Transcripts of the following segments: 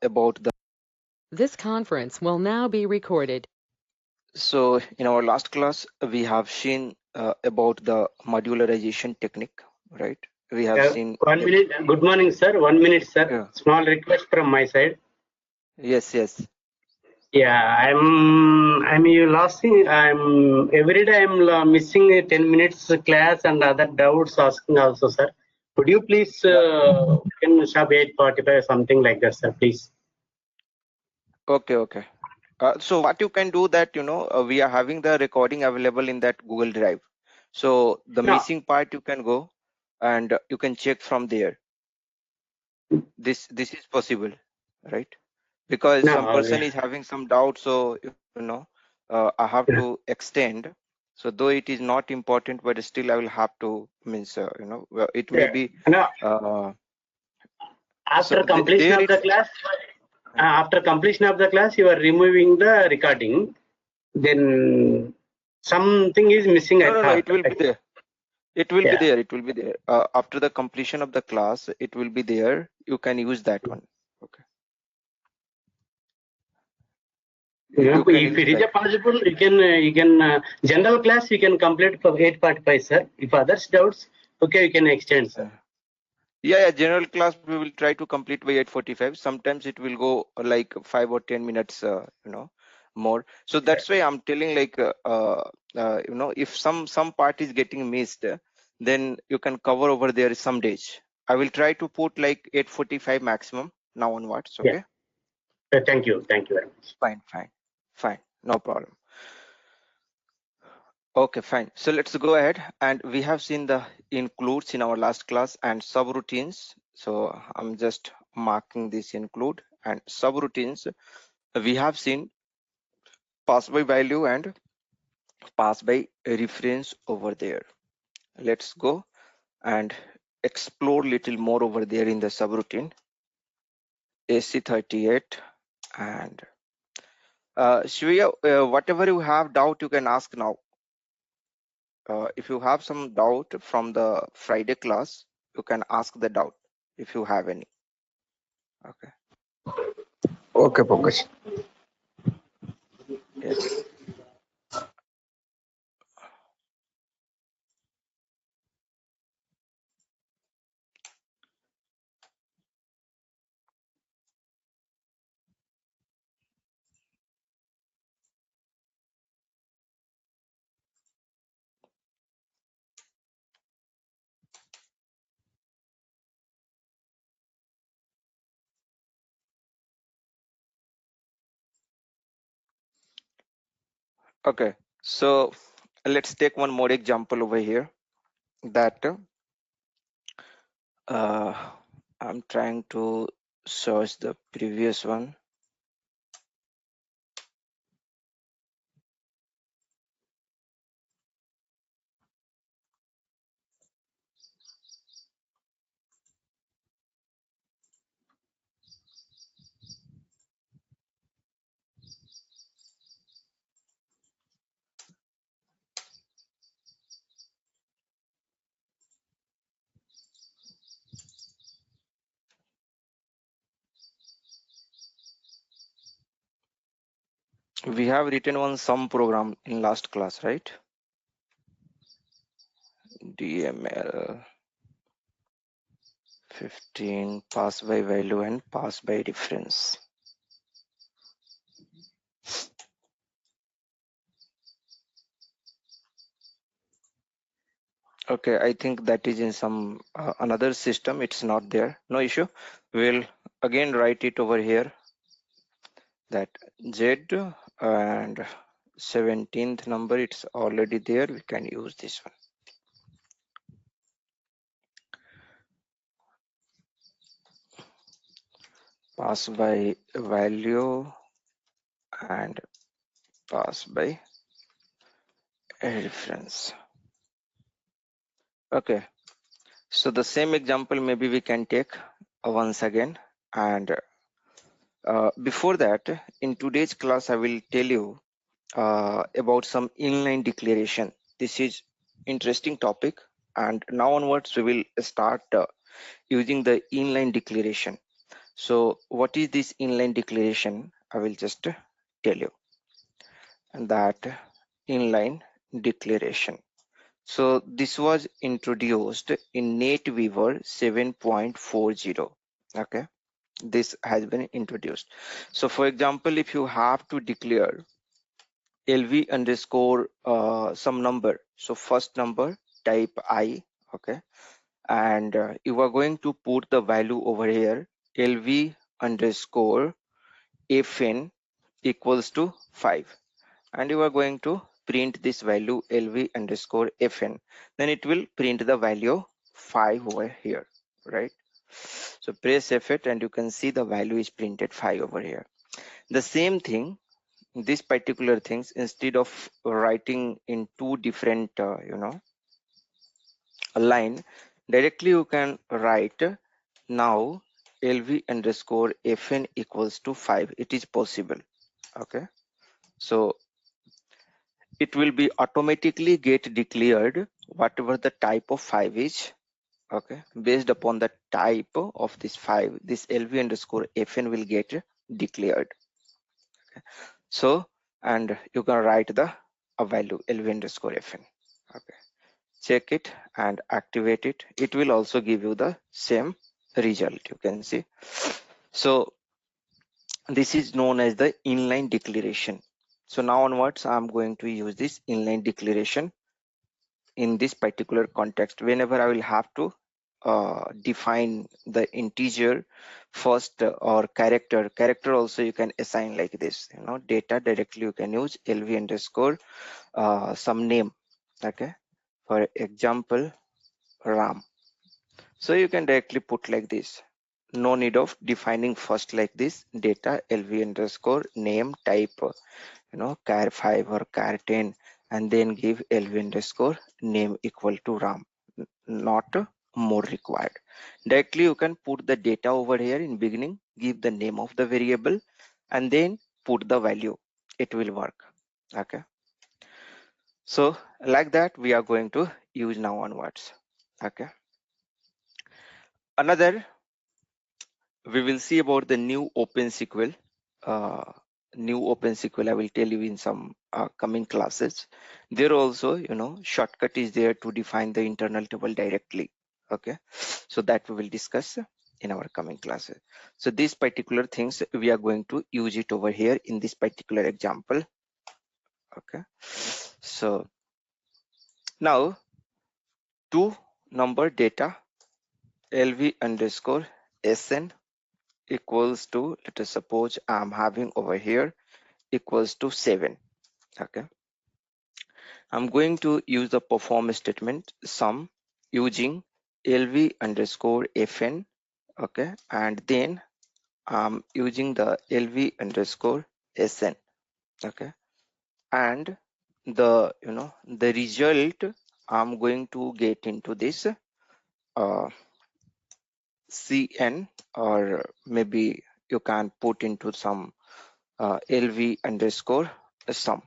about the. This conference will now be recorded. So in our last class, we have seen about the modularization technique, right? We have seen. 1 minute. Good morning, sir. 1 minute, sir. Yeah. Small request from my side. Yes, yes. Yeah, I'm you losing. I'm every day I'm missing a 10 minutes class and other doubts asking also, sir. Could you please can stop 8:45 something like that, sir, please? Okay, okay. So what you can do that, we are having the recording available in that Google Drive. So the No. missing part you can go and you can check from there. This is possible, right? Because No, some person is having some doubt, so I have to extend. So though it is not important, but still I will have to it may be. No. So After completion there of the it's. class, after completion of the class, you are removing the recording. Then something is missing. I No, thought. it will be there. It will be Yeah. there. It will be there. After the completion of the class, it will be there. You can use that one. Okay. If it is possible, you can general class you can complete for 8:45, sir. If others doubts, okay, you can extend, sir. Yeah, general class we will try to complete by 8:45. Sometimes it will go like 5 or 10 minutes, more. So that's why I'm telling if some part is getting missed, then you can cover over there some days. I will try to put like 8:45 maximum now onwards. Okay. Yeah. Thank you very much. Fine. No problem. Okay, fine. So let's go ahead, and we have seen the includes in our last class and subroutines. So I'm just marking this include and subroutines. We have seen pass by value and pass by reference over there. Let's go and explore little more over there in the subroutine. AC38 and Shreya, whatever you have doubt, you can ask now. If you have some doubt from the Friday class, you can ask the doubt if you have any. Okay. Okay, Pankaj. Yes. Okay. So let's take one more example over here that I'm trying to search the previous one. We have written one sum program in last class, right? DML 15 pass by value and pass by reference. Okay, I think that is in some another system. It's not there. No issue. We'll again write it over here. That Z and 17th number, it's already there. We can use this one. Pass by value and pass by reference. Okay, so the same example maybe we can take once again, and before that, in today's class I will tell you about some inline declaration. This is interesting topic, and now onwards we will start using the inline declaration. So what is this inline declaration? I will just tell you that inline declaration. So this was introduced in NetWeaver 7.40. Okay, this has been introduced. So for example, if you have to declare LV underscore some number, so first number type I, okay, and you are going to put the value over here LV underscore fn equals to 5, and you are going to print this value LV underscore fn, then it will print the value 5 over here, right? So press F8 and you can see the value is printed 5 over here. The same thing, this particular things, instead of writing in two different a line, directly you can write now LV underscore fn equals to 5. It is possible. Okay, so it will be automatically get declared whatever the type of 5 is. Okay, based upon the type of this 5, this LV underscore fn will get declared. Okay. So, and you can write the value LV underscore fn. Okay, check it and activate it. It will also give you the same result, you can see. So this is known as the inline declaration. So now onwards I'm going to use this inline declaration in this particular context whenever I will have to define the integer first or character also you can assign like this, data directly you can use LV underscore some name. Okay, for example RAM. So you can directly put like this, no need of defining first like this data LV underscore name type char 5 or char 10 and then give LV underscore name equal to RAM, not more required. Directly you can put the data over here in beginning, give the name of the variable and then put the value, it will work. Okay, so like that we are going to use now onwards. Okay, another we will see about the new OpenSQL. New OpenSQL I will tell you in some coming classes. There also shortcut is there to define the internal table directly. Okay, so that we will discuss in our coming classes. So these particular things we are going to use it over here in this particular example. Okay, so now two number data LV underscore SN equals to, let us suppose I'm having over here equals to 7. Okay, I'm going to use the perform statement sum using LV underscore fn. Okay, and then I'm using the LV underscore sn. Okay, and the the result I'm going to get into this cn, or maybe you can put into some LV underscore sum.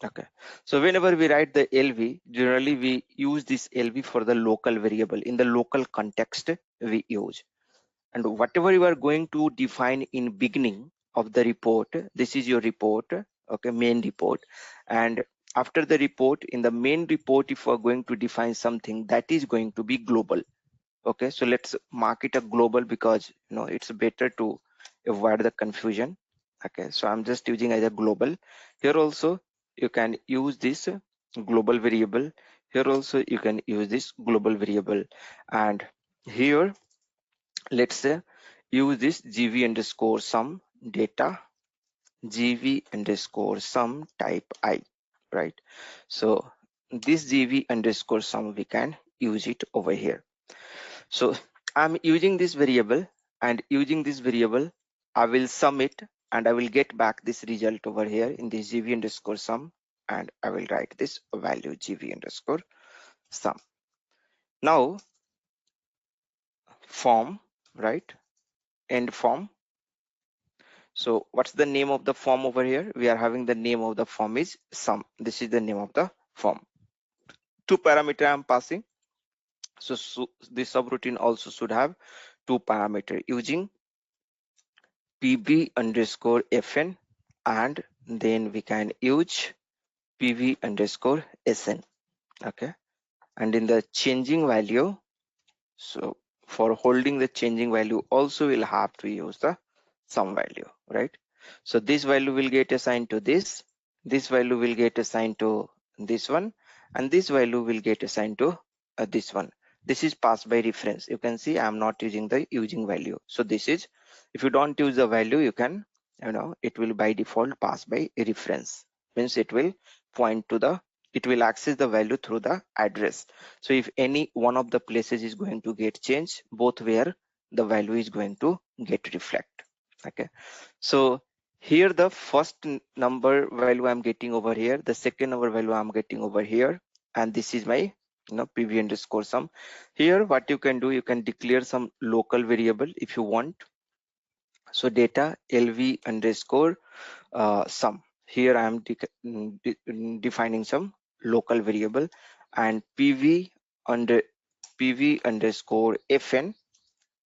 Okay, so whenever we write the LV, generally we use this LV for the local variable. In the local context we use, and whatever you are going to define in beginning of the report, this is your report. Okay, main report, and after the report, in the main report, if we are going to define something, that is going to be global. Okay, so let's mark it a global because it's better to avoid the confusion. Okay, so I'm just using as a global. Here also you can use this global variable. Here also you can use this global variable, and here let's say use this gv underscore sum data gv underscore sum type I, right? So this gv underscore sum we can use it over here. So I'm using this variable, and using this variable I will sum it and I will get back this result over here in this gv underscore sum, and I will write this value gv underscore sum. Now form, right? End form. So what's the name of the form over here? We are having the name of the form is sum. This is the name of the form. Two parameter I'm passing. So this subroutine also should have two parameter using pb underscore fn, and then we can use pv underscore sn. Okay, and in the changing value, so for holding the changing value also we'll have to use the sum value, right? So this value will get assigned to this value will get assigned to this one, and this value will get assigned to this one. This is passed by reference. You can see I'm not using the using value. So this is, if you don't use the value, you can, it will by default pass by reference, means it will point to the, it will access the value through the address. So if any one of the places is going to get changed, both where the value is going to get reflect. Okay, so here the first number value I'm getting over here, the second number value I'm getting over here, and this is my pv underscore sum. Here what you can do, you can declare some local variable if you want. So data lv underscore sum. Here I am defining some local variable, and pv underscore fn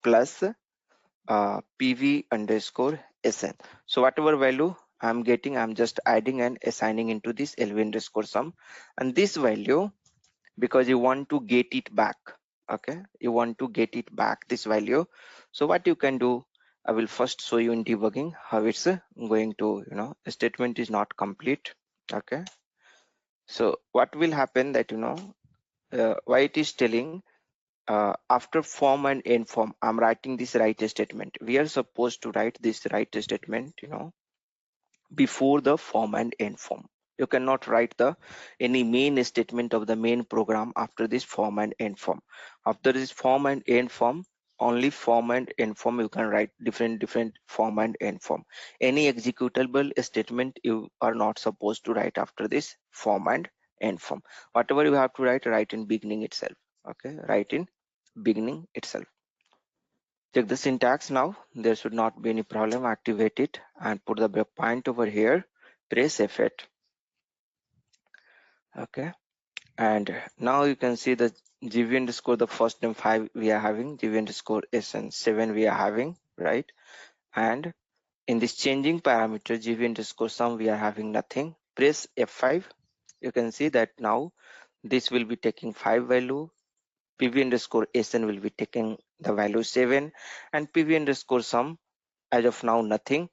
plus pv underscore sn. So whatever value I'm getting, I'm just adding and assigning into this lv underscore sum, and this value, because you want to get it back. Okay, you want to get it back, this value. So what you can do, I will first show you in debugging how it's going to, the statement is not complete. Okay, so what will happen that, why it is telling, after form and end form, I'm writing this write statement. We are supposed to write this write statement, before the form and end form. You cannot write the any main statement of the main program after this form and end form. After this form and end form, only form and end form you can write different form and end form. Any executable statement you are not supposed to write after this form and end form. Whatever you have to write in beginning itself. Okay, write in beginning itself. Check the syntax now. There should not be any problem. Activate it and put the breakpoint over here. Press F8. Okay. And now you can see the gv underscore, the first name 5 we are having, gv underscore sn 7 we are having, right? And in this changing parameter gv underscore sum we are having nothing. Press F5. You can see that now this will be taking 5 value. pv underscore sn will be taking the value 7, and pv underscore sum as of now nothing.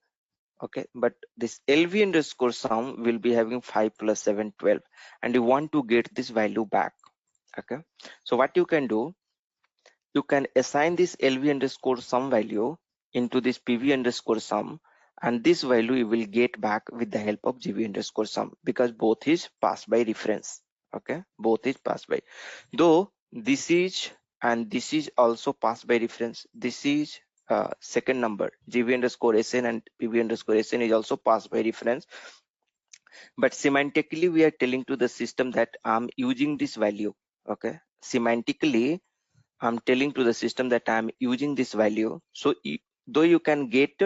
Okay, but this lv underscore sum will be having 5 plus 7 12, and you want to get this value back. Okay, so what you can do, you can assign this lv underscore sum value into this pv underscore sum, and this value you will get back with the help of gv underscore sum, because both is passed by reference. Okay, both is passed by, though this is and this is also passed by reference. This is second number gv underscore sn and pv underscore sn is also passed by reference, but semantically we are telling to the system that I'm using this value. Okay, semantically I'm telling to the system that I'm using this value. So though you can get,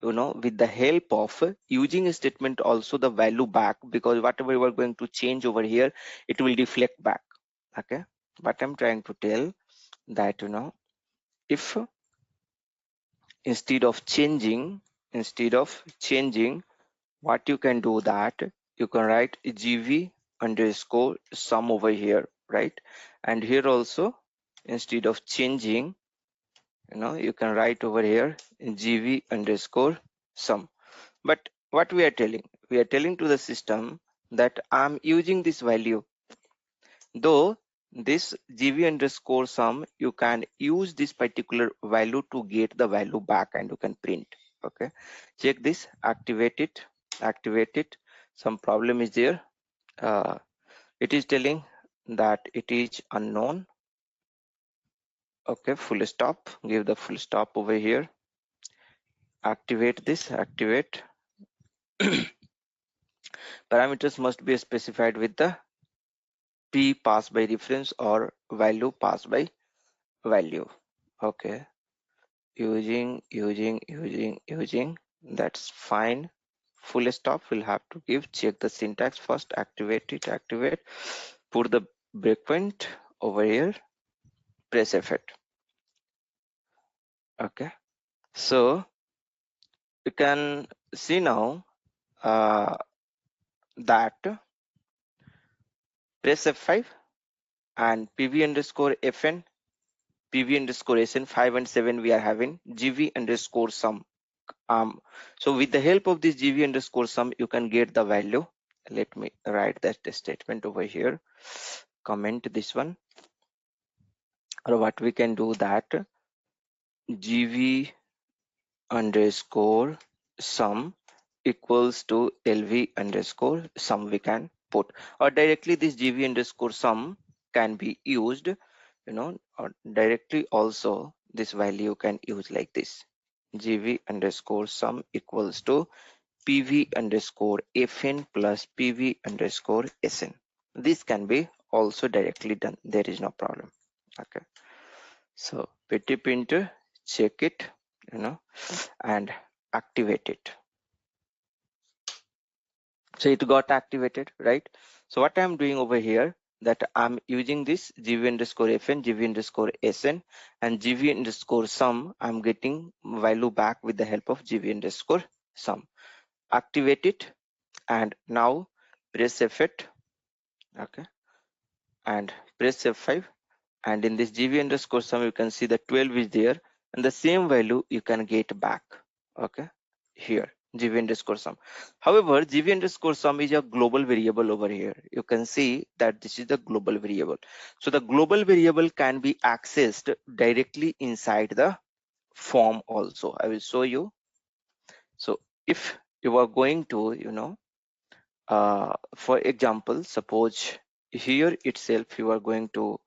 with the help of using a statement also the value back, because whatever you are going to change over here, it will reflect back. Okay, but I'm trying to tell that, if instead of changing, what you can do, that you can write gv underscore sum over here, right? And here also, instead of changing, you can write over here gv underscore sum. But what we are telling, to the system that I'm using this value, though this gv underscore sum, you can use this particular value to get the value back and you can print. Okay, check this, activate it. Some problem is there. It is telling that it is unknown. Okay, full stop, give the full stop over here. Activate this, activate. Parameters must be specified with the p passed by reference or value passed by value. Okay, using, that's fine. Full stop will have to give. Check the syntax first, activate it, put the breakpoint over here, press F8. Okay, so you can see now that press F5 and PV underscore FN, PV underscore SN 5 and 7 we are having GV underscore sum. So with the help of this GV underscore sum, you can get the value. Let me write that statement over here. Comment this one, or what we can do that GV underscore sum equals to LV underscore sum we can put, or directly this GV underscore sum can be used, or directly also this value can use like this. GV underscore sum equals to PV underscore FN plus PV underscore SN. This can be also directly done. There is no problem. Okay. So PT printer, check it, and activate it. So it got activated, right? So what I'm doing over here, that I'm using this GV underscore FN, GV underscore SN, and GV underscore sum. I'm getting value back with the help of GV underscore sum. Activate it, and now press F8, okay, and press F5, and in this GV underscore sum you can see the 12 is there, and the same value you can get back, okay, here GV underscore sum. However, GV underscore sum is a global variable over here. You can see that this is the global variable. So the global variable can be accessed directly inside the form also. I will show you. So if you are going to, for example, suppose here itself you are going to,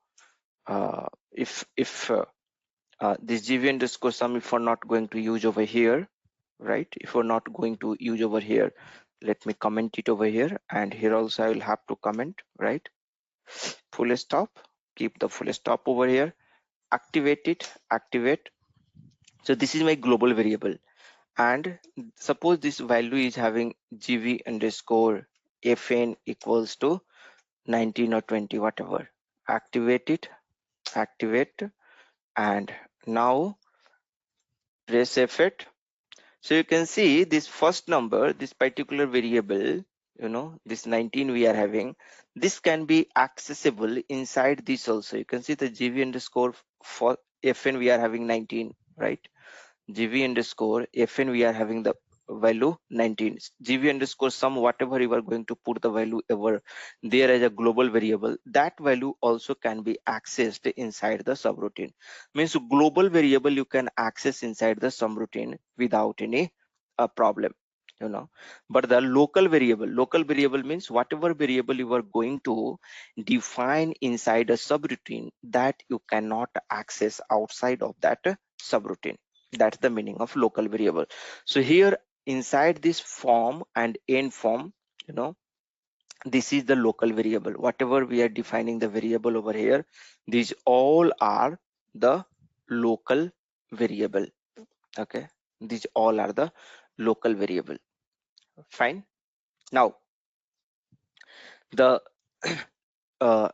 if this GV underscore sum, if we're not going to use over here, right? If we're not going to use over here, let me comment it over here, and here also I will have to comment, right? Full stop, keep the full stop over here, activate it, activate. So this is my global variable, and suppose this value is having GV underscore FN equals to 19 or 20, whatever. Activate it, activate, and now press F8. So you can see this first number, this particular variable, this 19 we are having, this can be accessible inside this also. You can see the GV underscore for FN we are having 19, right? GV underscore FN we are having the value 19. GV underscore sum, whatever you are going to put the value ever there as a global variable, that value also can be accessed inside the subroutine. Means global variable you can access inside the subroutine without any problem, but the local variable means whatever variable you are going to define inside a subroutine, that you cannot access outside of that subroutine. That's the meaning of local variable. So here inside this form and end form, this is the local variable. Whatever we are defining the variable over here, these all are the local variable. Okay, these all are the local variable. Fine. Now the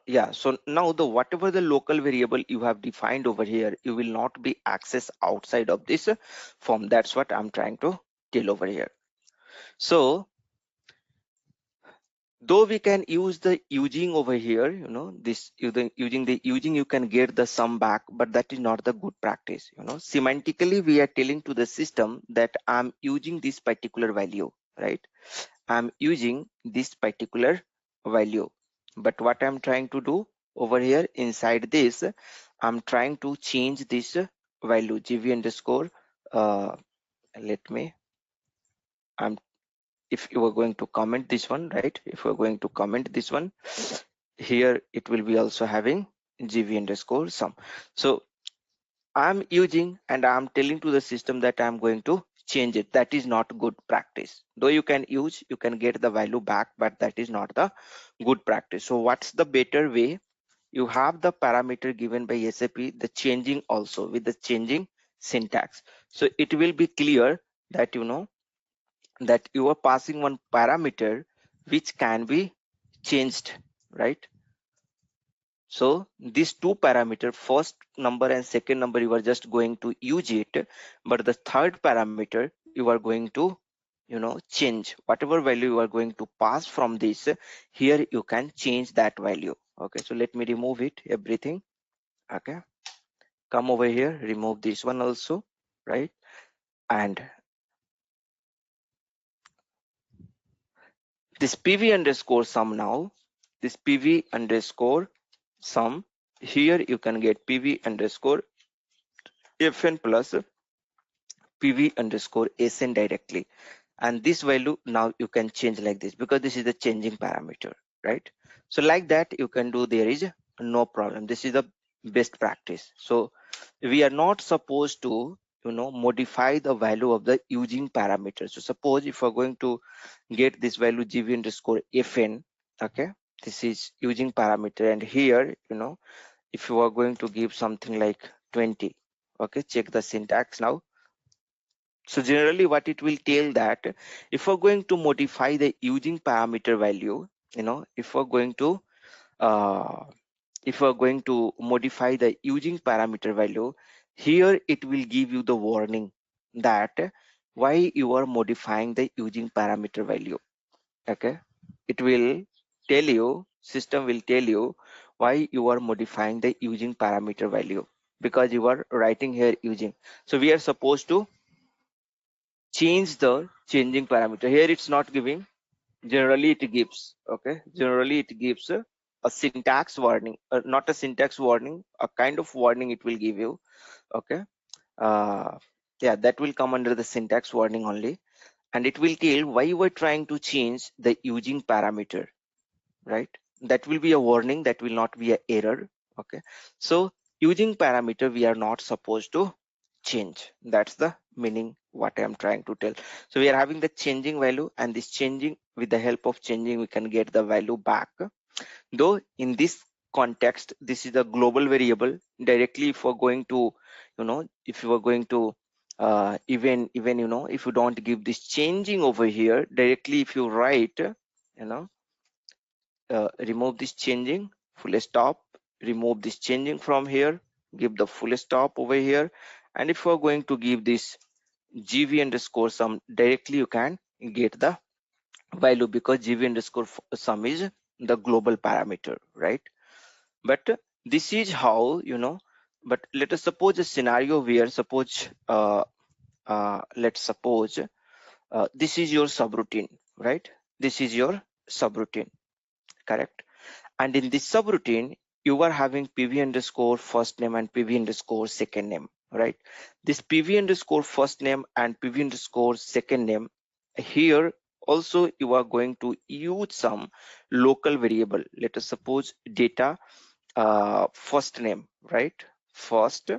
yeah, so now the whatever the local variable you have defined over here, you will not be accessed outside of this form. That's what I'm trying to tell over here. So though we can use the using over here, this using you can get the sum back, but that is not the good practice. Semantically we are telling to the system that I'm using this particular value, right? I'm using this particular value, but what I'm trying to do over here inside this, I'm trying to change this value GV underscore, if you are going to comment this one, right? If we're going to comment this one here, it will be also having GV underscore sum. So I'm using and I'm telling to the system that I'm going to change it. That is not good practice. Though you can use, you can get the value back, but that is not the good practice. So what's the better way? You have the parameter given by SAP, the changing also with the changing syntax. So it will be clear that that you are passing one parameter which can be changed, right? So these two parameter, first number and second number, you are just going to use it, but the third parameter you are going to change, whatever value you are going to pass from this, here you can change that value. Okay, so let me remove it, everything. Okay, come over here, remove this one also, right? And this PV underscore sum, now this PV underscore sum, here you can get PV underscore fn plus PV underscore sn directly, and this value now you can change like this because this is the changing parameter, right? So like that you can do, there is no problem. This is the best practice. So we are not supposed to modify the value of the using parameter. So suppose if we're going to get this value gv underscore fn, okay, this is using parameter, and here if you are going to give something like 20, okay, check the syntax now. So generally what it will tell that if we're going to modify the using parameter value, if we're going to modify the using parameter value, here it will give you the warning that why you are modifying the using parameter value. Okay, it will tell you, system will tell you why you are modifying the using parameter value, because you are writing here using. So we are supposed to change the changing parameter. Here it's not giving, generally it gives, okay, generally it gives a syntax warning, not a syntax warning, a kind of warning it will give you. Okay, yeah, that will come under the syntax warning only, and it will tell why you are trying to change the using parameter, right? That will be a warning, that will not be an error. Okay, so using parameter we are not supposed to change. That's the meaning what I am trying to tell. So we are having the changing value, and this changing, with the help of changing we can get the value back. Though in this context this is a global variable, directly if we're going to if you are going to even if you don't give this changing over here directly, if you write remove this changing, full stop, remove this changing from here, give the full stop over here, and if we're going to give this gv underscore sum, directly you can get the value, because gv underscore sum is the global parameter, right? But this is how but let us suppose a scenario where suppose let's suppose this is your subroutine, right? This is your subroutine, correct? And in this subroutine you are having pv underscore first name and pv underscore second name, right? This pv underscore first name and pv underscore second name, here also you are going to use some local variable. Let us suppose data first name, right? First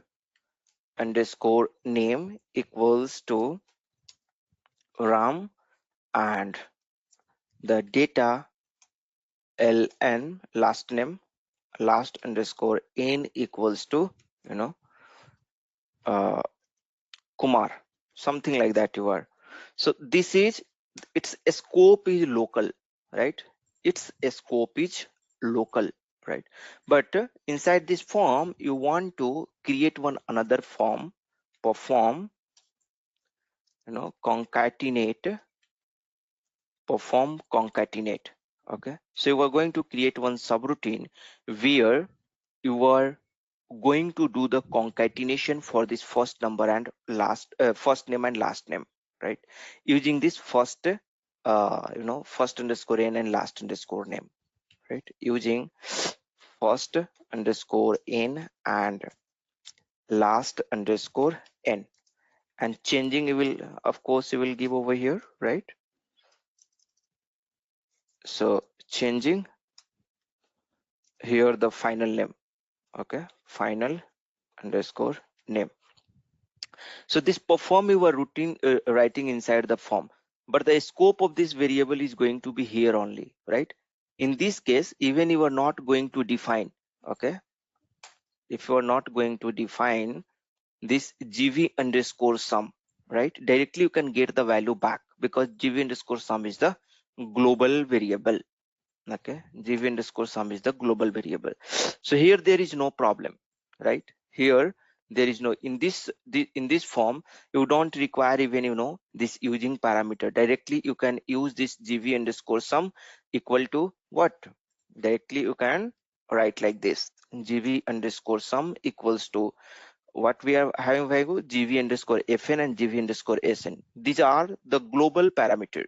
underscore name equals to ram, and the data ln last underscore n equals to uh, Kumar, something like that you are. So this is, its scope is local, right? Its scope is local, right? But inside this form you want to create one another form, perform concatenate, perform concatenate. Okay, so you are going to create one subroutine where you are going to do the concatenation for this first number and last first name and last name, right? Using this first first underscore n and last underscore name, right? Using first underscore n and last underscore n, and changing you will, of course you will give over here, right? So changing here the final name, okay, final underscore name. So this perform your routine writing inside the form, but the scope of this variable is going to be here only, right? In this case, even you are not going to define, okay, if you are not going to define this gv underscore sum, right, directly you can get the value back, because gv underscore sum is the global variable. Okay, gv underscore sum is the global variable. So here there is no problem, right? Here There is no in this form. You don't require even this using parameter. Directly you can use this gv underscore sum equal to what? Directly you can write like this: gv underscore sum equals to what we are having value, gv underscore fn and gv underscore sn. These are the global parameter.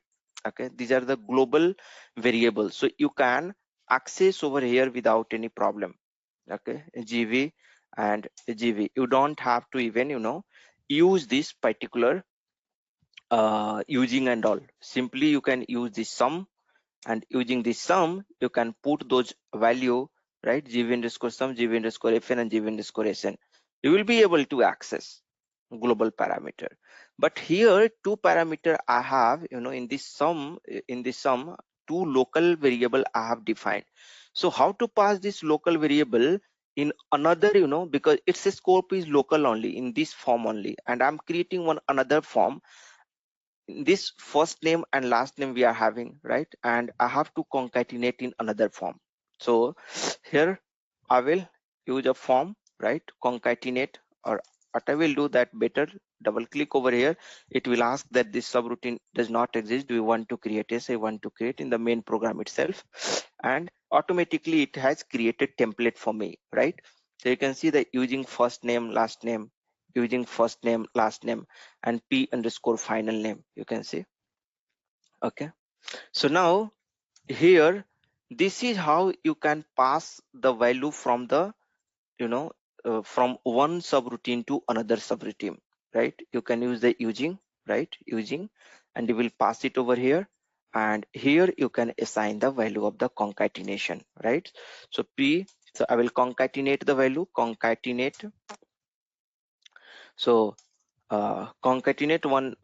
Okay, these are the global variables, so you can access over here without any problem. Okay, gv and gv, you don't have to even use this particular using and all. Simply you can use this sum, and using this sum you can put those value, right? gv underscore sum, gv underscore fn and gv underscore sn. You will be able to access global parameter. But here two parameter I have in this sum, two local variable I have defined. So how to pass this local variable in another, because its scope is local only in this form only, and I'm creating one another form. This first name and last name we are having, right? And I have to concatenate in another form. So here I will use a form, right? Concatenate, or what I will do that better, double click over here. It will ask that this subroutine does not exist. Do you want to create? Yes, I want to create in the main program itself, and automatically it has created template for me, right? So you can see that using first name, last name, using first name, last name, and p underscore final name, you can see. Okay, so now here this is how you can pass the value from the from one subroutine to another subroutine, right? You can use the using, right? Using, and you will pass it over here, and here you can assign the value of the concatenation, right? So so I will concatenate the value, concatenate. So concatenate one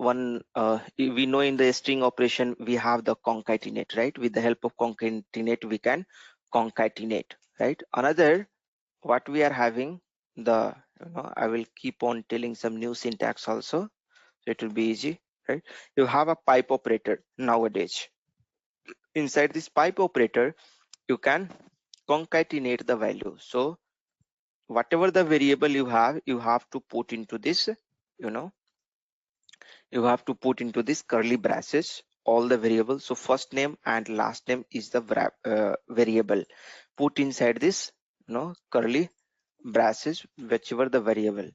we know in the string operation we have the concatenate, right? With the help of concatenate we can concatenate, right? Another what we are having, the I will keep on telling some new syntax also, so it will be easy, right? You have a pipe operator nowadays. Inside this pipe operator you can concatenate the value. So whatever the variable you have to put into this, you have to put into this curly braces all the variables. So first name and last name is the variable. Put inside this curly braces whichever the variable.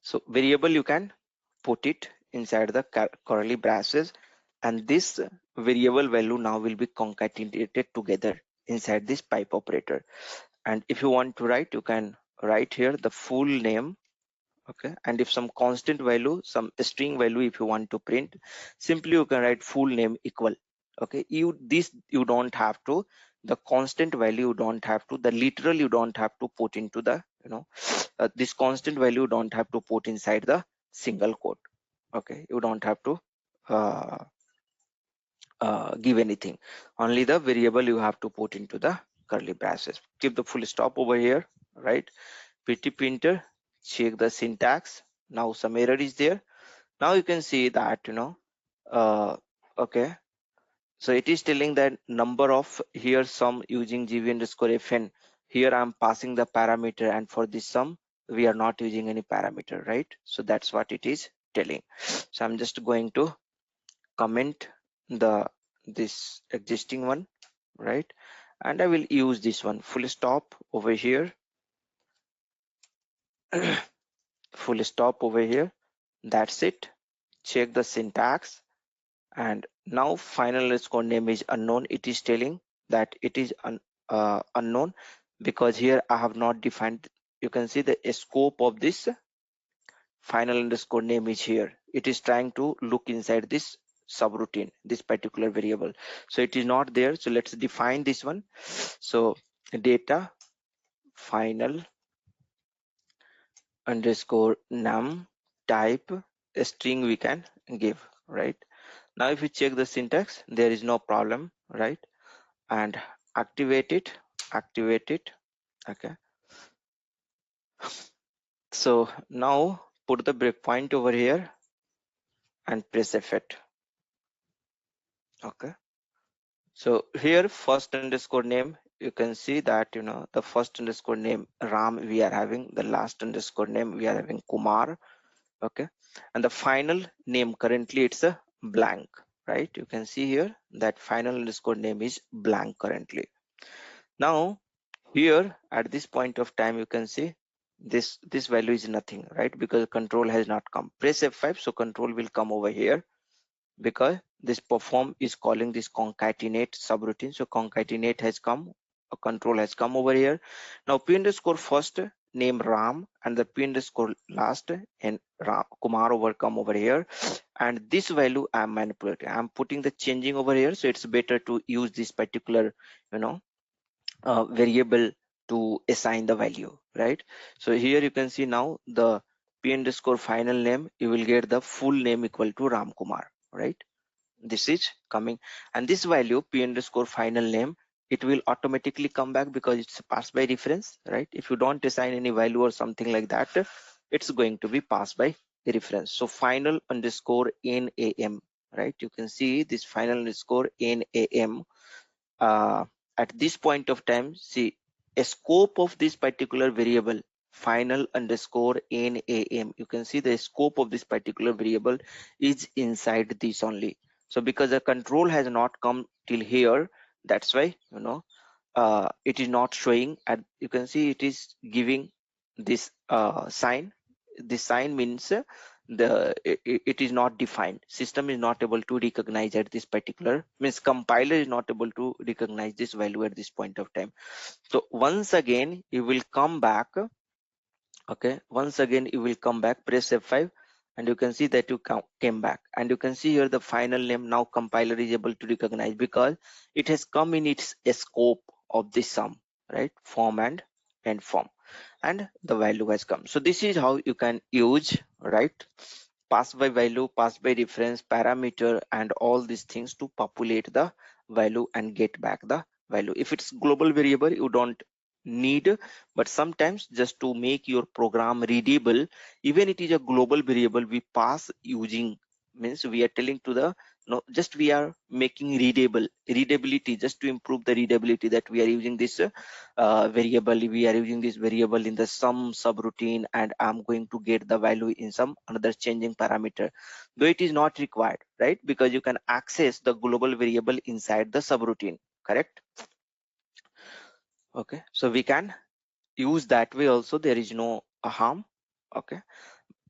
So variable you can put it inside the curly braces, and this variable value now will be concatenated together inside this pipe operator. And if you want to write, you can write here the full name. Okay, and if some constant value, some string value if you want to print, simply you can write full name equal. Okay, you don't have to, the constant value you don't have to, the literal you don't have to put into the this constant value you don't have to put inside the single quote. Okay, you don't have to uh, give anything, only the variable you have to put into the curly braces. Keep the full stop over here, right? pt printer, check the syntax. Now some error is there. Now you can see that okay, so it is telling that number of here sum using gv underscore fn. Here I'm passing the parameter, and for this sum we are not using any parameter, right? So that's what it is telling. So I'm just going to comment this existing one, right? And I will use this one, full stop over here. Full stop over here. That's it. Check the syntax, and now final underscore name is unknown. It is telling that it is unknown because here I have not defined. You can see the scope of this final underscore name is here. It is trying to look inside this subroutine, this particular variable, so it is not there. So let's define this one. So data final underscore num type string we can give, right? Now if you check the syntax, there is no problem, right? And activate it. Okay, so now put the breakpoint over here and press F8. Okay, so here first underscore name you can see that, you know, the first underscore name Ram we are having, the last underscore name we are having Kumar. Okay, and the final name currently it's a blank, right? You can see here that final underscore name is blank currently. Now here at this point of time, you can see this value is nothing, right? Because control has not come. Press F5, so control will come over here, because this perform is calling this concatenate subroutine. So concatenate has come, a control has come over here. Now p underscore first name Ram and the p underscore last and Ram, Kumar over come over here, and this value I'm manipulating, I'm putting the changing over here. So it's better to use this particular, you know, variable to assign the value, right? So here you can see now the p underscore final name, you will get the full name equal to Ram Kumar, right? This is coming, and this value p underscore final name, it will automatically come back because it's passed by reference, right? If you don't assign any value or something like that, it's going to be passed by reference. So final underscore NAM, right? You can see this final underscore NAM. At this point of time, see a scope of this particular variable final underscore NAM, you can see the scope of this particular variable is inside this only. So because the control has not come till here, that's why, you know, it is not showing. At, you can see it is giving this sign. This sign means it is not defined. System is not able to recognize at this particular, means compiler is not able to recognize this value at this point of time. So once again you will come back. Okay, once again you will come back, press F5, and you can see that you came back, and you can see here the final name now compiler is able to recognize because it has come in its scope of this sum, right? Form and end form, and the value has come. So this is how you can use, right, pass by value, pass by reference, parameter, and all these things to populate the value and get back the value. If it's global variable, you don't need, but sometimes just to make your program readable, even it is a global variable, we pass using, means we are telling to the, no, just we are making readability, just to improve the readability, that we are using this variable, we are using this variable in the sum subroutine, and I'm going to get the value in some another changing parameter, though it is not required, right? Because you can access the global variable inside the subroutine, correct? Okay, so we can use that way also, there is no harm. Okay,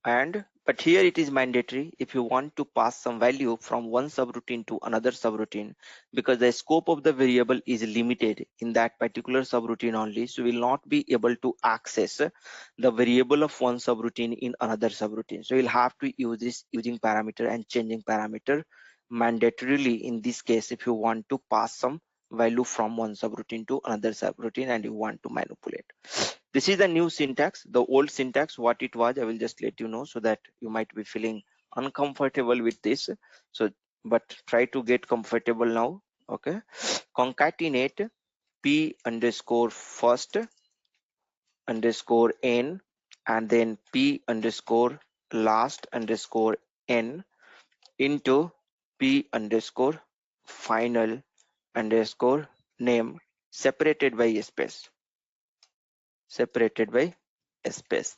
and but here it is mandatory if you want to pass some value from one subroutine to another subroutine, because the scope of the variable is limited in that particular subroutine only, so we will not be able to access the variable of one subroutine in another subroutine. So you'll have to use this using parameter and changing parameter mandatorily in this case if you want to pass some value from one subroutine to another subroutine and you want to manipulate. This is the new syntax. The old syntax, what it was, I will just let you know so that you might be feeling uncomfortable with this. So, but try to get comfortable now. Okay. Concatenate p underscore first underscore n and then p underscore last underscore n into p underscore final underscore name separated by a space. Separated by a space,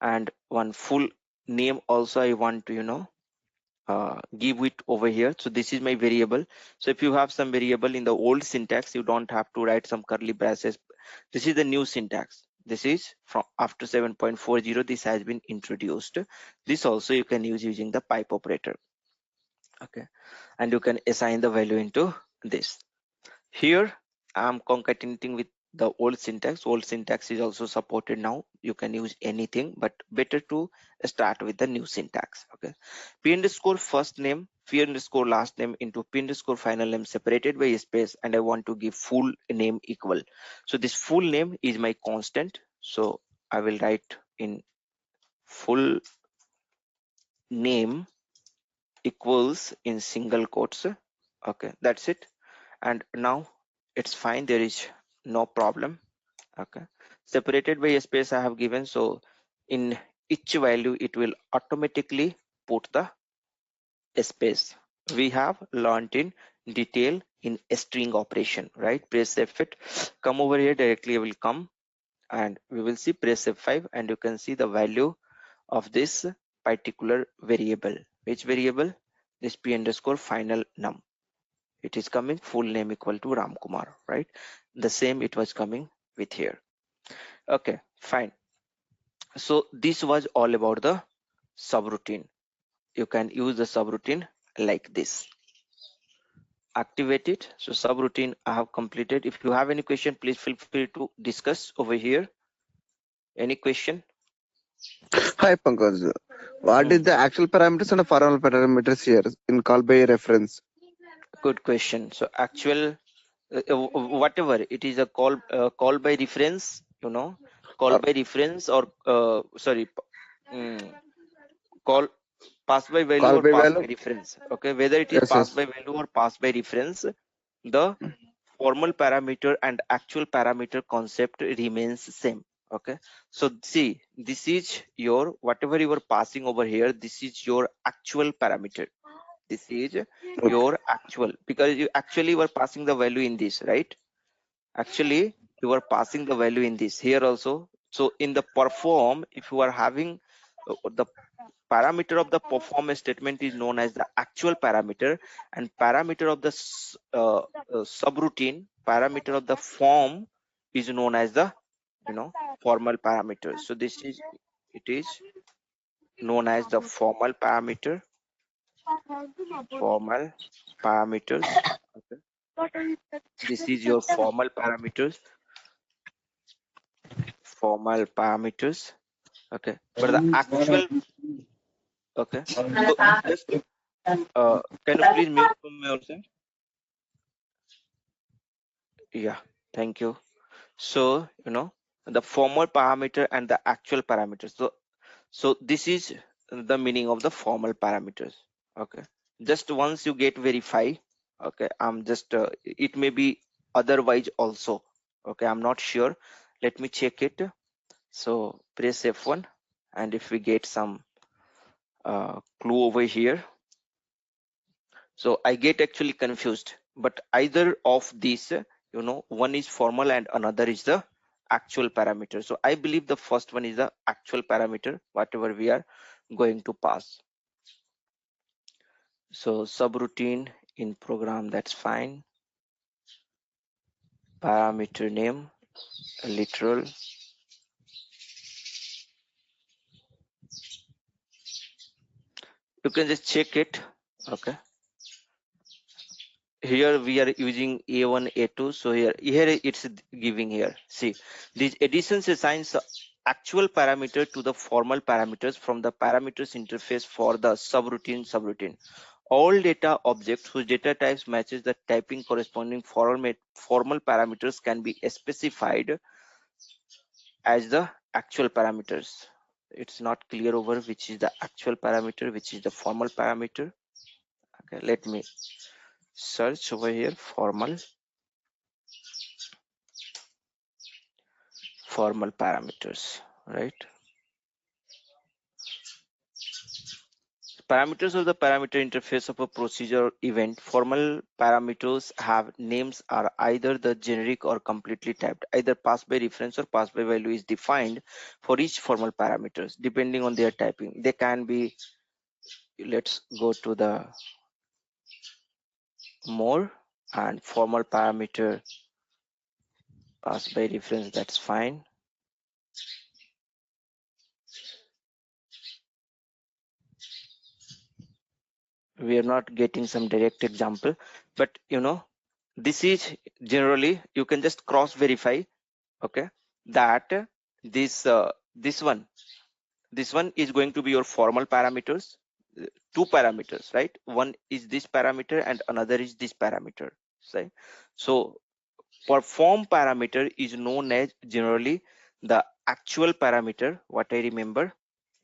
and one full name also I want to, you know, give it over here. So this is my variable. So if you have some variable in the old syntax, you don't have to write some curly braces. This is the new syntax. This is from after 7.40, this has been introduced. This also you can use using the pipe operator. Okay, and you can assign the value into this. Here I'm concatenating with the old syntax. Old syntax is also supported now. You can use anything, but better to start with the new syntax. Okay, p underscore first name, p underscore last name into p underscore final name separated by a space, and I want to give full name equal. So this full name is my constant. So I will write in full name equals in single quotes. Okay, that's it. And now it's fine, there is no problem. Okay, separated by a space I have given, so in each value it will automatically put the space. We have learned in detail in a string operation, right? Press F8, come over here directly. I will come and we will see press F5 and you can see the value of this particular variable. Which variable? This p underscore final num. It is coming full name equal to Ram Kumar, right? The same it was coming with here. Okay, fine. So this was all about the subroutine. You can use the subroutine like this. Activate it. So subroutine I have completed. If you have any question, please feel free to discuss over here. Any question? Hi Pankaj. What is the actual parameters and the formal parameters here in call by reference? Good question. So actual whatever it is, a call by reference, you know, call Or by reference or call pass by value call or by pass by value? reference. Okay, whether it is Yes, pass yes. by value or pass by reference, the formal parameter and actual parameter concept remains same. Okay, so see, this is your whatever you are passing over here, this is your actual parameter. This is Okay. your actual, because you actually were passing the value in this, right? Actually you are passing the value in this here also. So in the perform, if you are having the parameter of the perform statement is known as the actual parameter, and parameter of the subroutine, parameter of the form is known as the, you know, formal parameters. So this is, it is known as the formal parameter, formal parameters. Okay, this is your formal parameters, formal parameters. Okay, but the actual, okay, so just can you please mute from your side? Yeah, thank you. So you know, the formal parameter and the actual parameters. So this is the meaning of the formal parameters. Okay, just once you get verify. Okay, I'm just it may be otherwise also. Okay, I'm not sure, let me check it. So press F1 and if we get some clue over here. So I get actually confused, but either of these, you know, one is formal and another is the actual parameter. So I believe the first one is the actual parameter, whatever we are going to pass. So subroutine in program, that's fine. Parameter name, literal. You can just check it. Okay. Here we are using A1, A2. So here it's giving here. See, these additions assigns the actual parameter to the formal parameters from the parameters interface for the subroutine. All data objects whose data types matches the typing corresponding formal parameters can be specified as the actual parameters. It's not clear over which is the actual parameter, which is the formal parameter. Okay, let me search over here formal parameters, right? Parameters of the parameter interface of a procedure event. Formal parameters have names are either the generic or completely typed. Either pass by reference or pass by value is defined for each formal parameters depending on their typing. They can be, let's go to the more, and formal parameter pass by reference, that's fine. We are not getting some direct example, but you know, this is generally you can just cross verify. Okay, that this one is going to be your formal parameters, two parameters, right? One is this parameter and another is this parameter, right? So perform parameter is known as generally the actual parameter. What I remember,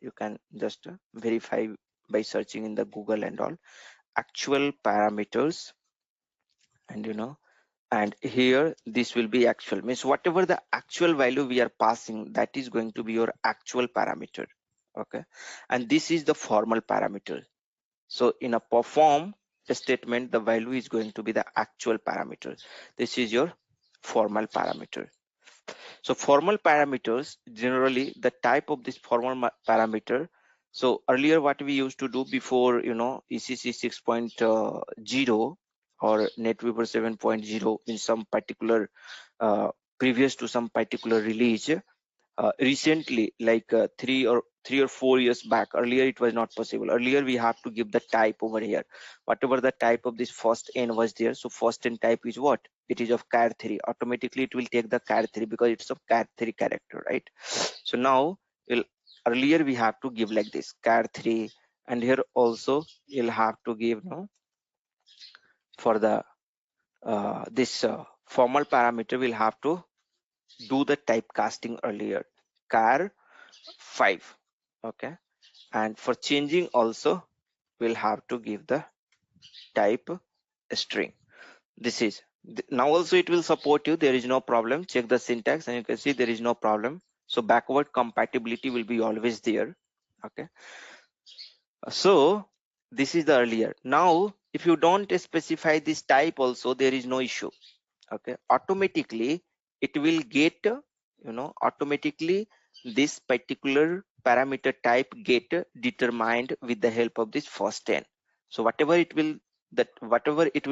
you can just verify by searching in the Google and all, actual parameters. And you know, and here this will be actual, means whatever the actual value we are passing, that is going to be your actual parameter. Okay, and this is the formal parameter. So in a perform, statement, the value is going to be the actual parameter. This is your formal parameter. So formal parameters, generally the type of this formal parameter. So earlier what we used to do before, ECC 6.0 or NetWeaver 7.0 in some particular previous to some particular release, recently, like 3 or 4 years back, earlier it was not possible. Earlier we have to give the type over here, whatever the type of this first n was there. So first n type is what? It is of char 3. Automatically it will take the char 3 because it's of char 3 character, right? So now earlier we have to give like this char 3, and here also you'll have to give for the this formal parameter, we'll have to do the typecasting earlier, char 5. Okay, and for changing also we'll have to give the type string. This is now also it will support you, there is no problem. Check the syntax and you can see there is no problem. So backward compatibility will be always there. Okay, so this is the earlier. Now if you don't specify this type also, there is no issue. Okay, automatically it will get automatically this particular parameter type get determined with the help of this first n. So whatever it will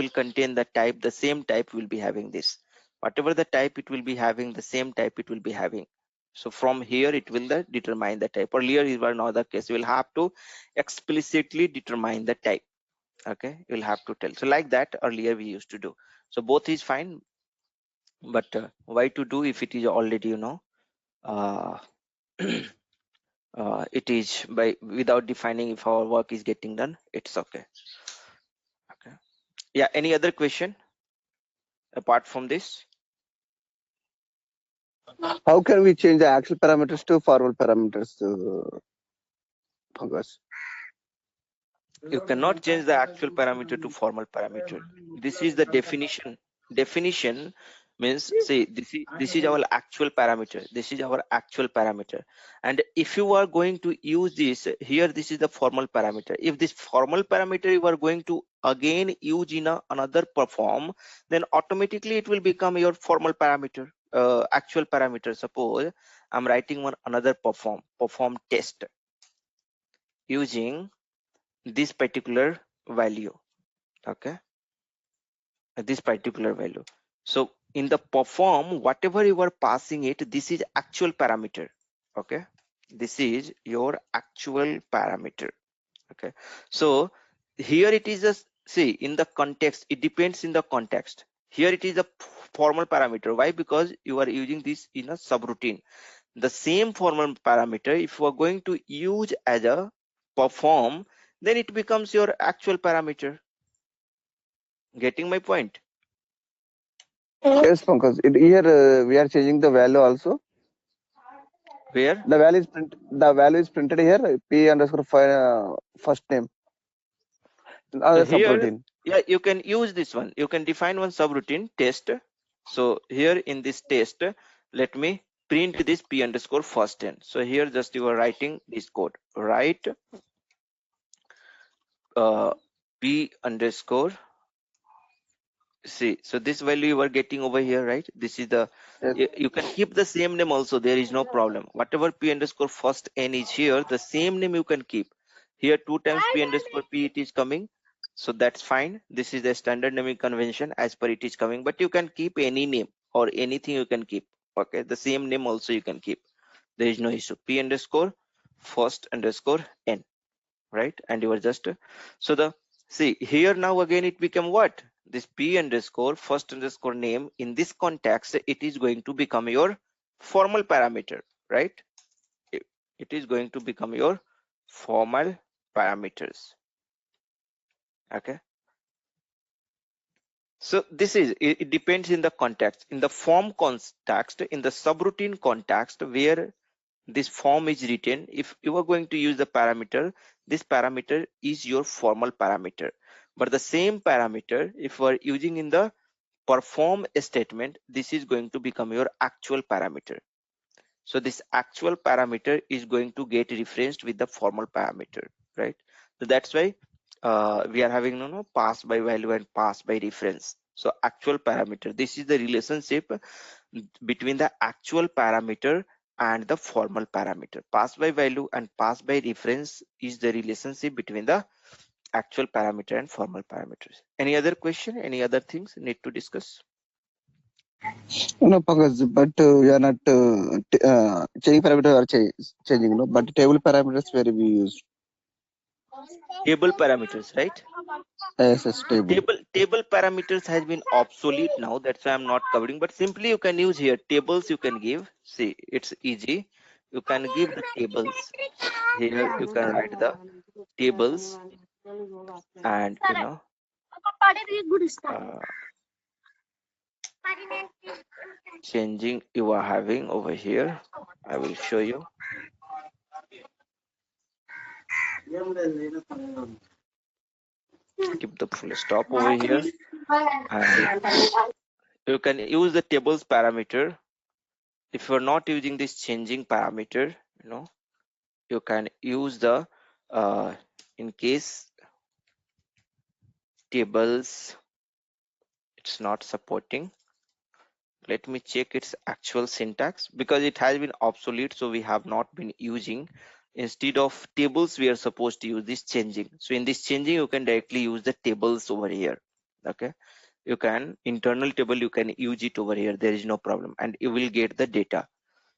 contain the type, the same type will be having this. Whatever the type it will be having, the same type it will be having. So from here it will determine the type. Earlier it was not the case. You will have to explicitly determine the type. Okay, you'll have to tell. So like that earlier we used to do. So both is fine, but why to do if it is already uh, it is by without defining. If our work is getting done, it's okay. Okay, yeah, any other question apart from this? How can we change the actual parameters to formal parameters? Pankaj? You cannot change the actual parameter to formal parameter. This is the definition means, say this is our actual parameter, this is our actual parameter, and if you are going to use this here, this is the formal parameter. If this formal parameter you are going to again use in another perform, then automatically it will become your formal parameter, actual parameter. Suppose I'm writing one another perform test using this particular value. Okay, this particular value. So in the perform, whatever you are passing it, this is actual parameter. Okay, this is your actual parameter. Okay, so here it is a, see, in the context, it depends in the context. Here it is a formal parameter. Why? Because you are using this in a subroutine. The same formal parameter, if you are going to use as a perform, then it becomes your actual parameter. Getting my point? Yes, Pankaj. Here we are changing the value also. Where The value is printed here. P underscore first name. Other here, subroutine. yeah, you can use this one. You can define one subroutine test. So here in this test, let me print this p underscore first n. So here just you are writing this code, write p underscore. See, so this value you are getting over here, right? This is the, Yes. you can keep the same name also, there is no problem. Whatever p underscore first n is here, the same name you can keep. Here 2 times p underscore p it is coming, so that's fine. This is the standard naming convention as per it is coming, but you can keep any name or anything you can keep. Okay, the same name also you can keep, there is no issue. P underscore first underscore n, right? And you are just so the, see here now again it become what, this p underscore first underscore name, in this context it is going to become your formal parameter, right? It is going to become your formal parameters. Okay, so this is it depends in the context, in the form context, in the subroutine context where this form is written. If you are going to use the parameter, this parameter is your formal parameter. But the same parameter, if you are using in the perform statement, this is going to become your actual parameter. So this actual parameter is going to get referenced with the formal parameter, right? So that's why we are having pass by value and pass by reference. So actual parameter, this is the relationship between the actual parameter and the formal parameter. Pass by value and pass by reference is the relationship between the actual parameter and formal parameters. Any other question, any other things need to discuss? No, Pankaj, but we are not changing parameters are changing, no, but table parameters where we use. Table parameters, right? Yes, table. Table parameters has been obsolete now, that's why I'm not covering, but simply you can use here tables. You can give, see, it's easy, you can give the tables here, you can write the tables, and uh, changing you are having over here. I will show you. Keep the full stop over here, and you can use the tables parameter. If you're not using this changing parameter, you can use the in case tables it's not supporting, let me check its actual syntax, because it has been obsolete, so we have not been using. Instead of tables, we are supposed to use this changing. So in this changing, you can directly use the tables over here. Okay, you can internal table, you can use it over here, there is no problem, and you will get the data.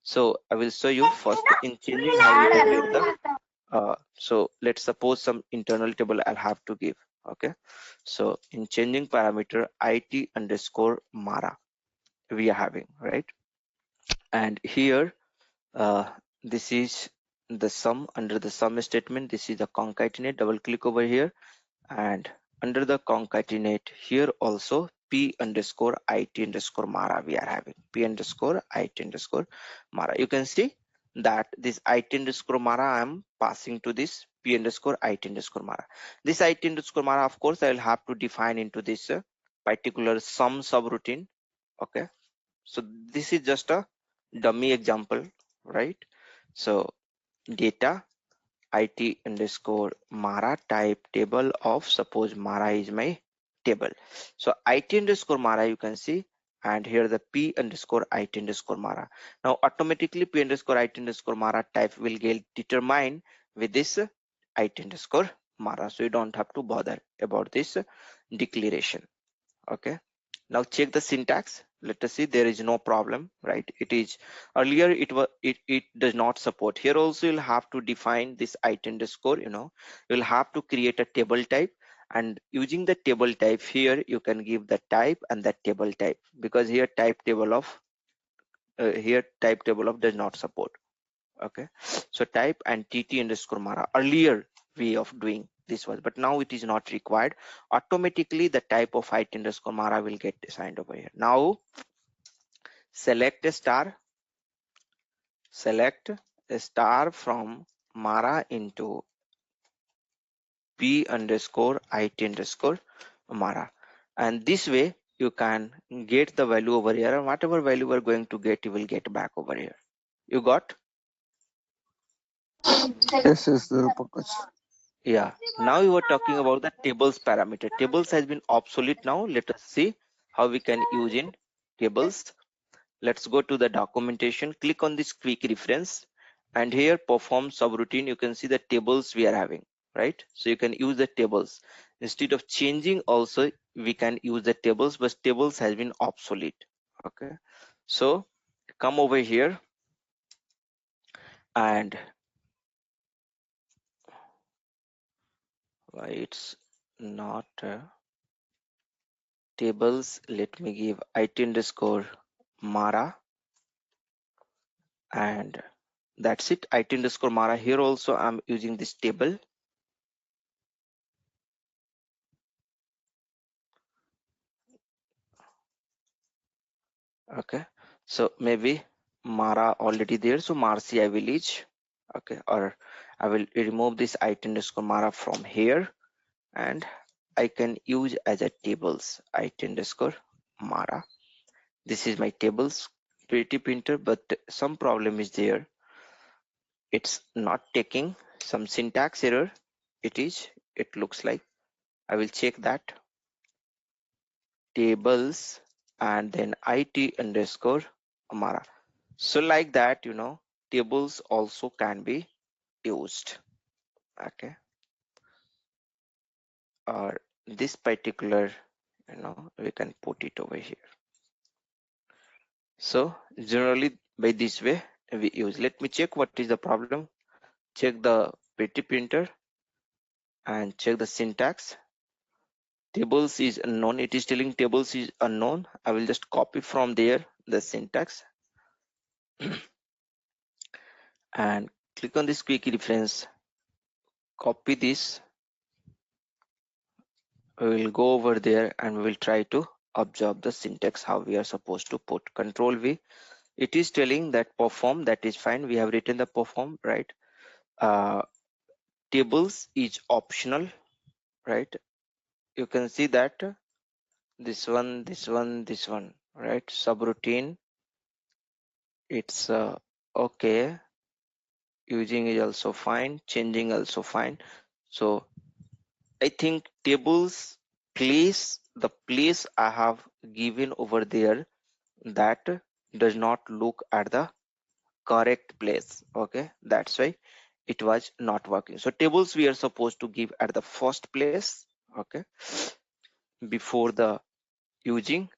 So I will show you first in changing how you can get the so let's suppose some internal table I'll have to give. Okay, so in changing parameter it underscore mara we are having, right? And here this is the sum. Under the sum statement, this is the concatenate. Double click over here, and under the concatenate here also p underscore it underscore mara we are having. P underscore it underscore mara. You can see that this it underscore mara I am passing to this p underscore it underscore mara. This it underscore mara, of course, I will have to define into this particular sum subroutine. Okay, so this is just a dummy example, right? So data it underscore mara type table of, suppose mara is my table. So it underscore mara you can see, and here the p underscore it underscore mara. Now automatically p underscore it underscore mara type will get determined with this it underscore mara, so you don't have to bother about this declaration. Okay, now check the syntax. Let us see, there is no problem, right? It is earlier it does not support. Here also you'll have to define this it underscore, you'll have to create a table type, and using the table type here you can give the type and that table type, because here type table of does not support. Okay, so type and tt underscore mara, earlier way of doing this was, but now it is not required. Automatically the type of it underscore mara will get assigned over here. Now select a star from mara into p underscore it underscore mara, and this way you can get the value over here, and whatever value we're going to get, you will get back over here. You got? Yes, Pankaj. Yeah, now you are talking about the tables parameter. Tables has been obsolete now. Let us see how we can use in tables. Let's go to the documentation, click on this quick reference, and here perform subroutine. You can see the tables we are having, right? So you can use the tables. Instead of changing also, we can use the tables, but tables has been obsolete. Okay, so come over here, and why it's not tables, let me give it underscore mara, and that's it. It underscore mara. Here also I'm using this table. Okay, so maybe mara already there, so marcy I will use. Okay, or I will remove this it underscore mara from here, and I can use as a tables it underscore mara. This is my tables pretty printer, but some problem is there. It's not taking some syntax error. It looks like I will check that tables and then IT underscore Amara. So like that, tables also can be used. Okay. Or this particular, we can put it over here. So generally by this way we use. Let me check what is the problem. Check the petty printer and check the syntax. Tables is unknown. It is telling tables is unknown. I will just copy from there the syntax and click on this quick reference. Copy this. We will go over there and we will try to observe the syntax how we are supposed to put. Control V. It is telling that perform, that is fine. We have written the perform, right? Tables is optional, right? You can see that this one, right? Subroutine, it's okay. Using is also fine, changing also fine. So I think tables the place I have given over there, that does not look at the correct place. Okay, that's why it was not working. So tables we are supposed to give at the first place, okay, before the using,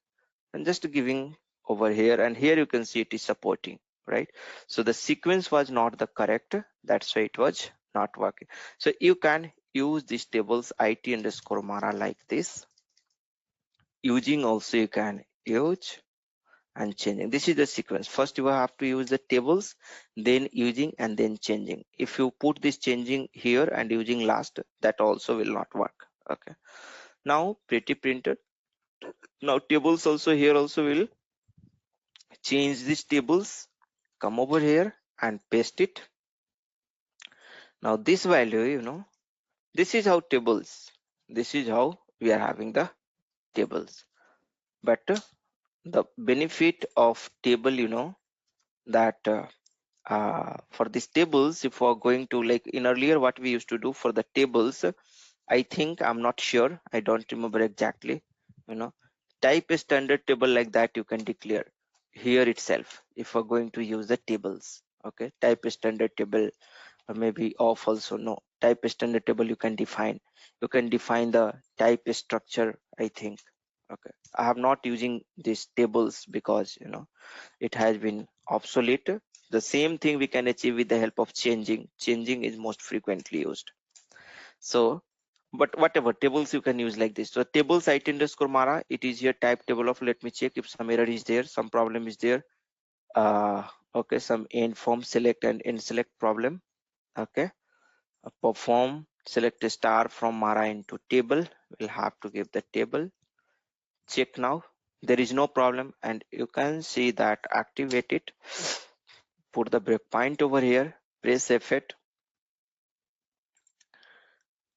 and just giving over here, and here you can see it is supporting, right? So the sequence was not the correct, that's why it was not working. So you can use these tables IT underscore Mara like this. Using also you can use, and changing. This is the sequence. First you have to use the tables, then using, and then changing. If you put this changing here and using last, that also will not work. Okay. Now pretty printer. Now tables also here also will change these tables. Come over here and paste it. Now this value, this is how tables. This is how we are having the tables. But the benefit of table, that for these tables, if we're going to, like in earlier what we used to do for the tables, I think, I'm not sure, I don't remember exactly, type a standard table like that you can declare here itself if we're going to use the tables. Okay, type a standard table, or maybe off also. No, type a standard table you can define the type structure, I think. Okay, I have not using these tables because it has been obsolete. The same thing we can achieve with the help of changing is most frequently used. So but whatever tables you can use like this. So tables IT underscore Mara, it is here type table of, let me check if some error is there, some problem is there. Okay, some end form select and end select problem. Okay, perform select a star from Mara into table, we'll have to give the table. Check now, there is no problem, and you can see that activate it. Put the breakpoint over here, press F8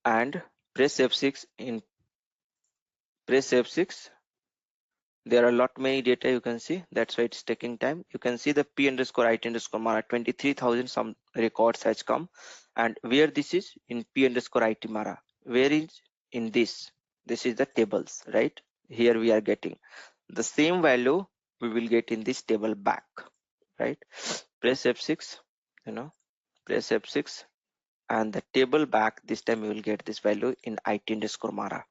and press F6. In press F6, there are a lot many data you can see, that's why it's taking time. You can see the P underscore IT underscore Mara 23,000 some records has come, and where this is in P underscore IT Mara, where is in this is the tables, right? Here we are getting the same value we will get in this table back, right? Press F6, press F6 and the table back. This time you will get this value in IT underscore Mara.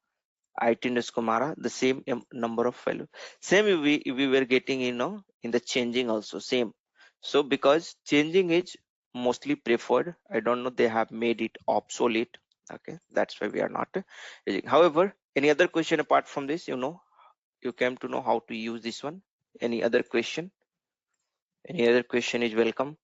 IT underscore Mara, the same number of value. Same we were getting, in the changing also same. So because changing is mostly preferred, I don't know, they have made it obsolete. Okay, that's why we are not using. However, any other question apart from this, you came to know how to use this one. Any other question? Any other question is welcome.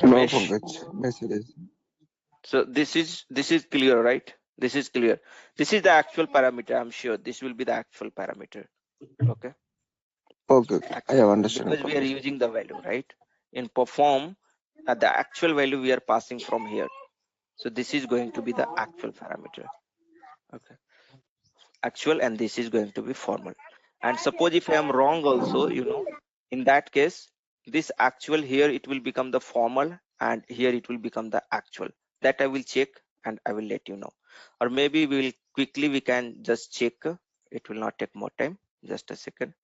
No, Umesh. Pankaj. Messages. So this is clear, right? This is clear. This is the actual parameter. I'm sure this will be the actual parameter. Okay. Okay, okay. I have understood. Because we are using the value, right? In perform, the actual value we are passing from here. So this is going to be the actual parameter. Okay. Actual, and this is going to be formal. And suppose if I am wrong also, in that case, this actual here, it will become the formal, and here it will become the actual. That I will check and I will let you know. Or maybe we can just check. It will not take more time. Just a second.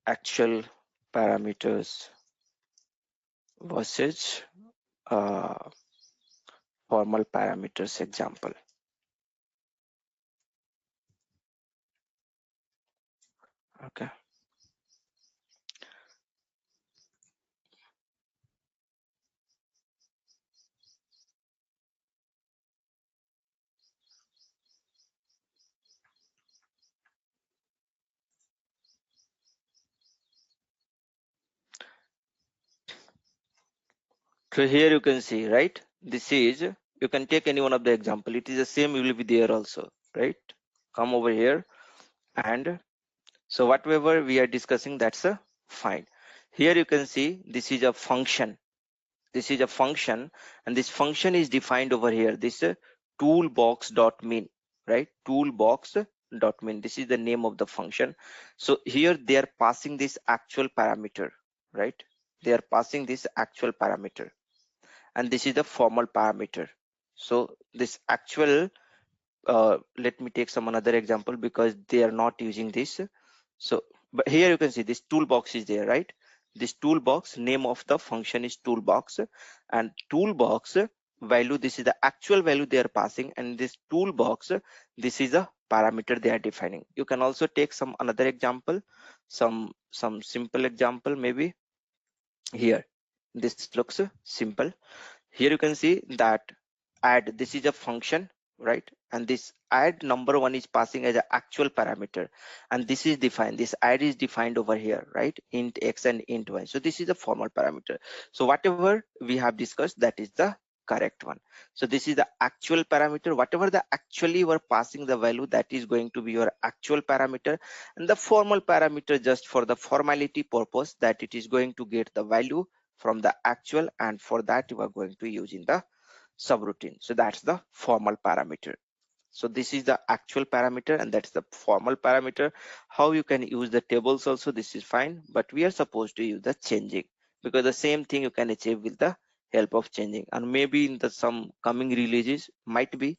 Actual parameters versus formal parameters example. Okay. So here you can see, right? This is, you can take any one of the example. It is the same, will be there also, right? Come over here, and so whatever we are discussing, that's a fine. Here you can see this is a function. This is a function, and this function is defined over here. This toolbox.min, right? Toolbox.min. This is the name of the function. So here they are passing this actual parameter, right? They are passing this actual parameter, and this is the formal parameter. So this actual, let me take some another example because they are not using this. So but here you can see this toolbox is there, right? This toolbox, name of the function is toolbox, and toolbox value, this is the actual value they are passing, and this toolbox, this is a parameter they are defining. You can also take some another example, some simple example. Maybe here this looks simple. Here you can see that add, this is a function, right? And this add number one is passing as an actual parameter, and this is defined, this add is defined over here, right? Int x and int y. So this is a formal parameter. So whatever we have discussed, that is the correct one. So this is the actual parameter. Whatever the actually were passing the value, that is going to be your actual parameter, and the formal parameter just for the formality purpose, that it is going to get the value from the actual, and for that you are going to use in the subroutine. So that's the formal parameter. So this is the actual parameter, and that's the formal parameter. How you can use the tables also, this is fine, but we are supposed to use the changing, because the same thing you can achieve with the help of changing. And maybe in the some coming releases might be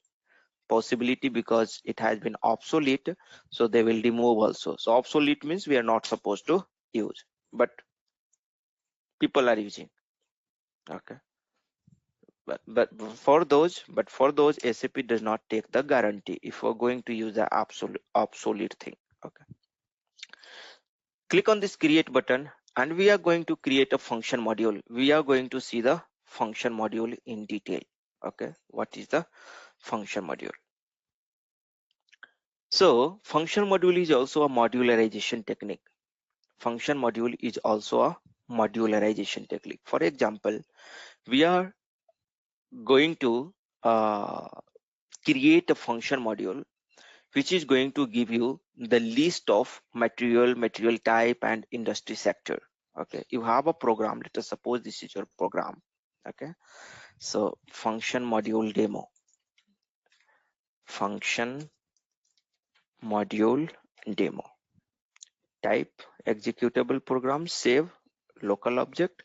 possibility, because it has been obsolete, so they will remove also. So obsolete means we are not supposed to use, but people are using. Okay. But for those SAP does not take the guarantee if we're going to use the obsolete thing. Okay, click on this create button, and we are going to create a function module. We are going to see the function module in detail. Okay, what is the function module? So function module is also a modularization technique. Function module is also a modularization technique. For example, we are going to create a function module which is going to give you the list of material type and industry sector. Okay, you have a program. Let us suppose this is your program. Okay, so function module demo, function module demo, type executable program, save, local object,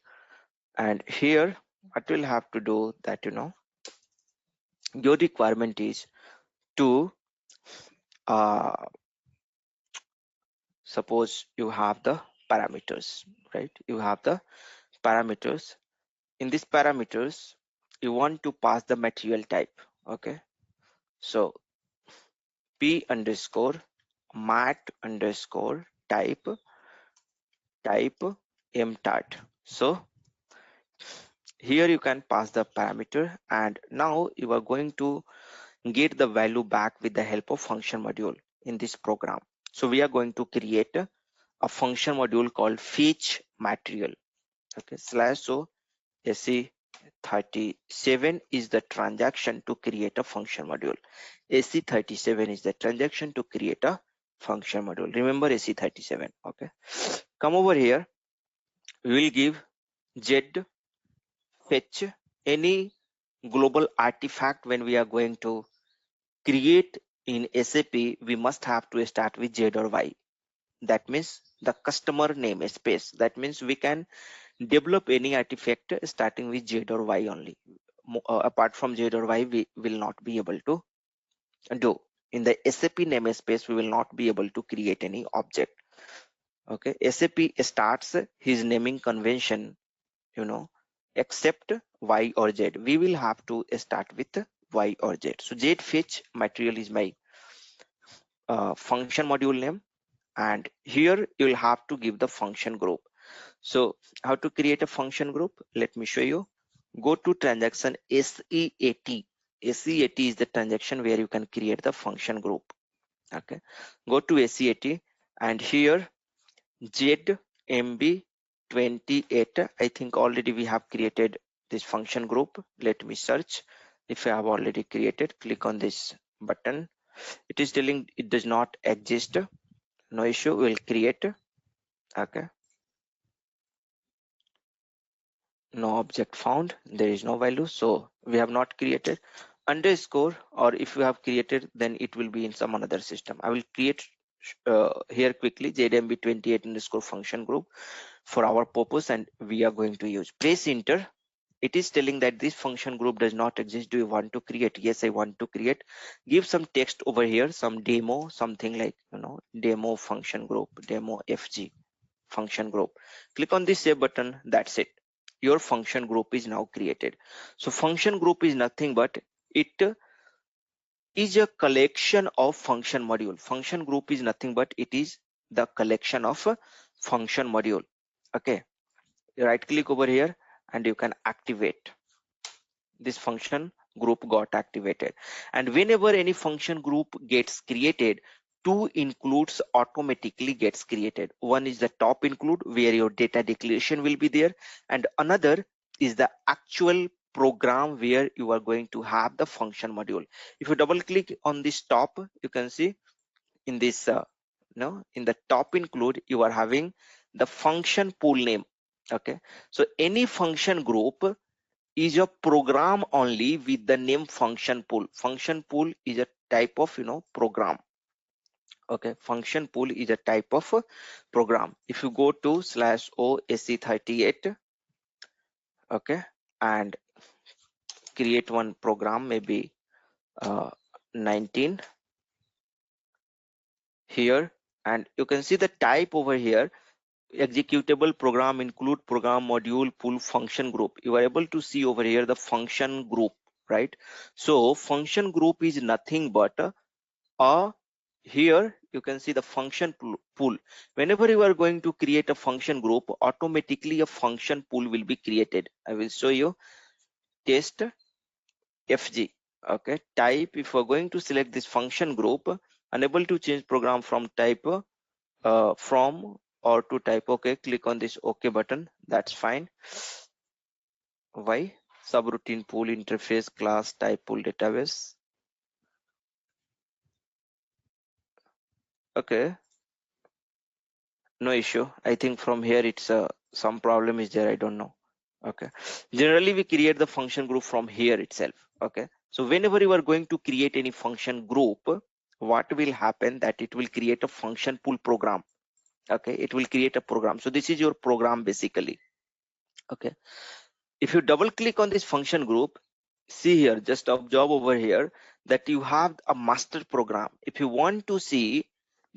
and here what we'll have to do that, your requirement is to suppose you have the parameters, right? You have the parameters. In these parameters, you want to pass the material type. Okay, so p underscore mat underscore type mtart. So here you can pass the parameter, and now you are going to get the value back with the help of function module in this program. So we are going to create a function module called fetch material. Okay, slash, so SE37 is the transaction to create a function module. SE37 is the transaction to create a function module. Remember SE37. Okay, come over here. We will give Z fetch any global artifact when we are going to create in SAP, we must have to start with Z or Y. That means the customer namespace. That means we can develop any artifact starting with Z or Y only. Apart from Z or Y, we will not be able to do. In the SAP namespace, we will not be able to create any object. Okay, SAP starts his naming convention, except Y or Z. We will have to start with Y or Z. So Z fetch material is my function module name, and here you will have to give the function group. So how to create a function group? Let me show you. Go to transaction SEAT. SEAT is the transaction where you can create the function group. Okay, go to SEAT, and here ZMB28. I think already we have created this function group. Let me search if I have already created. Click on this button. It is telling it does not exist. No issue, we'll create. Okay, no object found, there is no value, so we have not created. Underscore, or if you have created, then it will be in some another system. I will create here quickly ZMB28 underscore function group for our purpose, and we are going to use. Press enter. It is telling that this function group does not exist. Do you want to create? Yes, I want to create. Give some text over here, some demo, something like demo function group, demo FG function group. Click on this save button. That's it, your function group is now created. So function group is nothing but it is a collection of function module. Function group is nothing but it is the collection of a function module. Okay, right click over here and you can activate. This function group got activated, and whenever any function group gets created, two includes automatically gets created. One is the top include where your data declaration will be there, and another is the actual program where you are going to have the function module. If you double click on this top, you can see in this in the top include you are having the function pool name. Okay, so any function group is a program only with the name function pool. Function pool is a type of program. Okay, function pool is a type of program. If you go to /OSE38, okay, and create one program, maybe 19 here, and you can see the type over here. Executable program include program module pool function group. You are able to see over here the function group, right? So function group is nothing but here you can see the function pool. Whenever you are going to create a function group, automatically a function pool will be created. I will show you. Test FG. Okay, type, if we're going to select this function group, unable to change program from type from or to type. Okay, click on this OK button. That's fine. Why? Subroutine pool interface class type pool database. Okay, no issue. I think from here it's some problem is there, I don't know. Okay, generally we create the function group from here itself. Okay, so whenever you are going to create any function group, what will happen that it will create a function pool program. Okay, it will create a program. So this is your program basically. Okay, if you double click on this function group, see here, just observe over here that you have a master program. If you want to see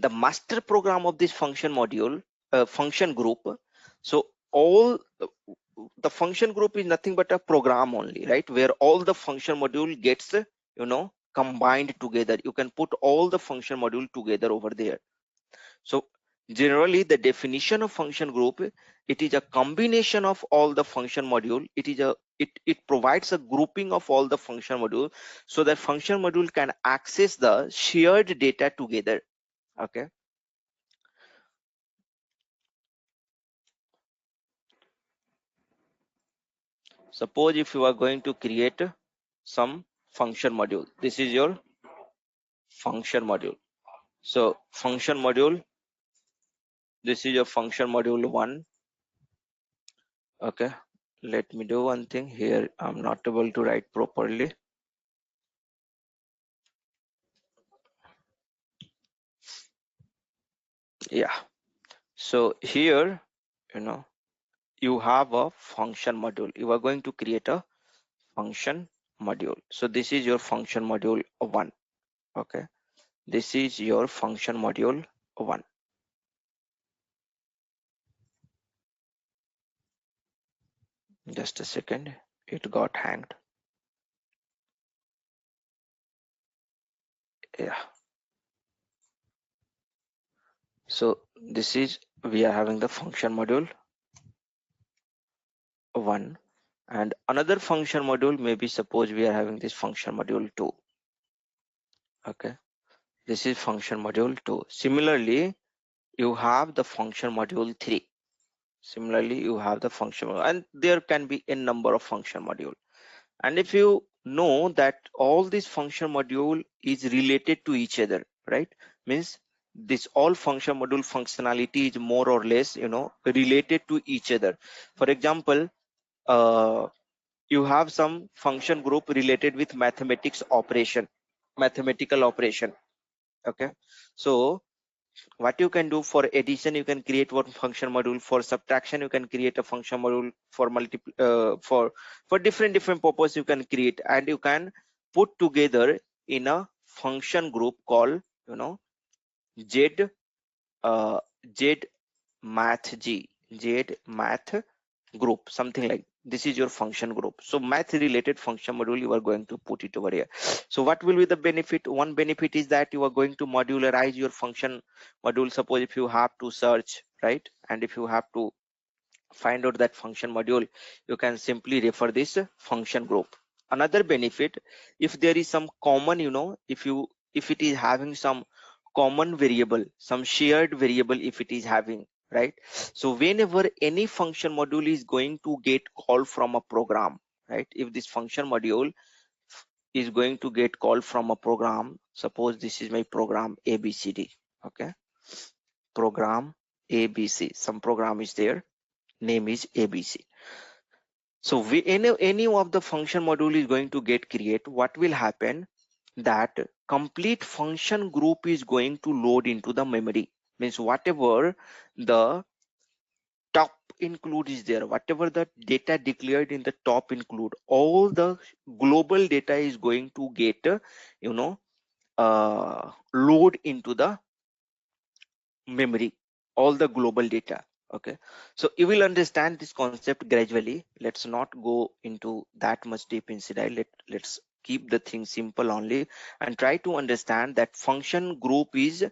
the master program of this function module, function group, so all the function group is nothing but a program only, right? Where all the function module gets combined together. You can put all the function module together over there. So generally the definition of function group, it is a combination of all the function module. It provides a grouping of all the function module so that function module can access the shared data together. Okay, suppose if you are going to create some function module, this is your function module. So function module, this is your function module 1. Okay, let me do one thing here. I'm not able to write properly. Yeah, so here, you know, you have a function module. You are going to create a function module. So this is your function module 1. Okay, this is your function module 1. Just a second, it got hanged. Yeah, so this is, we are having the function module 1, and another function module, maybe suppose we are having this function module 2. Okay, this is function module 2. Similarly, you have the function module 3. Similarly, you have the function, and there can be a number of function module. And if you know that all these function module is related to each other, right, means this all function module functionality is more or less, you know, related to each other. For example, you have some function group related with mathematical operation. Okay, so what you can do, for addition you can create one function module, for subtraction you can create a function module, for for different purpose you can create, and you can put together in a function group called, you know, z uh, z math g z math group, something like this is your function group. So math related function module, you are going to put it over here. So what will be the benefit? One benefit is that you are going to modularize your function module. Suppose if you have to search, right, and if you have to find out that function module, you can simply refer this function group. Another benefit, if there is some common, you know, if it is having some common variable, some shared variable, if it is having, right, so whenever any function module is going to get called from a program, right, if this function module is going to get called from a program, suppose this is my program abcd. Okay, program abc, some program is there, name is abc. So any of the function module is going to get create, what will happen, that complete function group is going to load into the memory. Means whatever the top include is there, whatever the data declared in the top include, all the global data is going to get, you know, load into the memory, all the global data. Okay, so you will understand this concept gradually. Let's not go into that much deep inside. Let's keep the thing simple only, and try to understand that function group is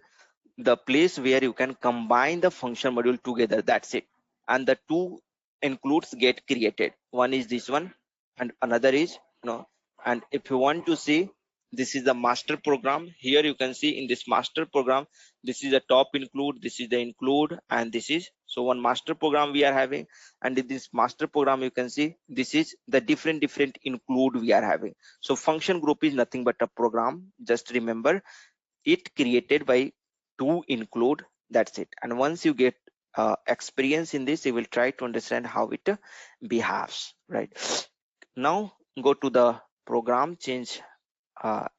the place where you can combine the function module together. That's it. And the two includes get created. One is this one, and another is no. And if you want to see, this is the master program. Here you can see in this master program, this is the top include, this is the include, and this is, so one master program we are having. And in this master program you can see this is the different include we are having. So function group is nothing but a program. Just remember, it created by to include, that's it. And once you get experience in this, you will try to understand how it behaves, right? Now go to the program, change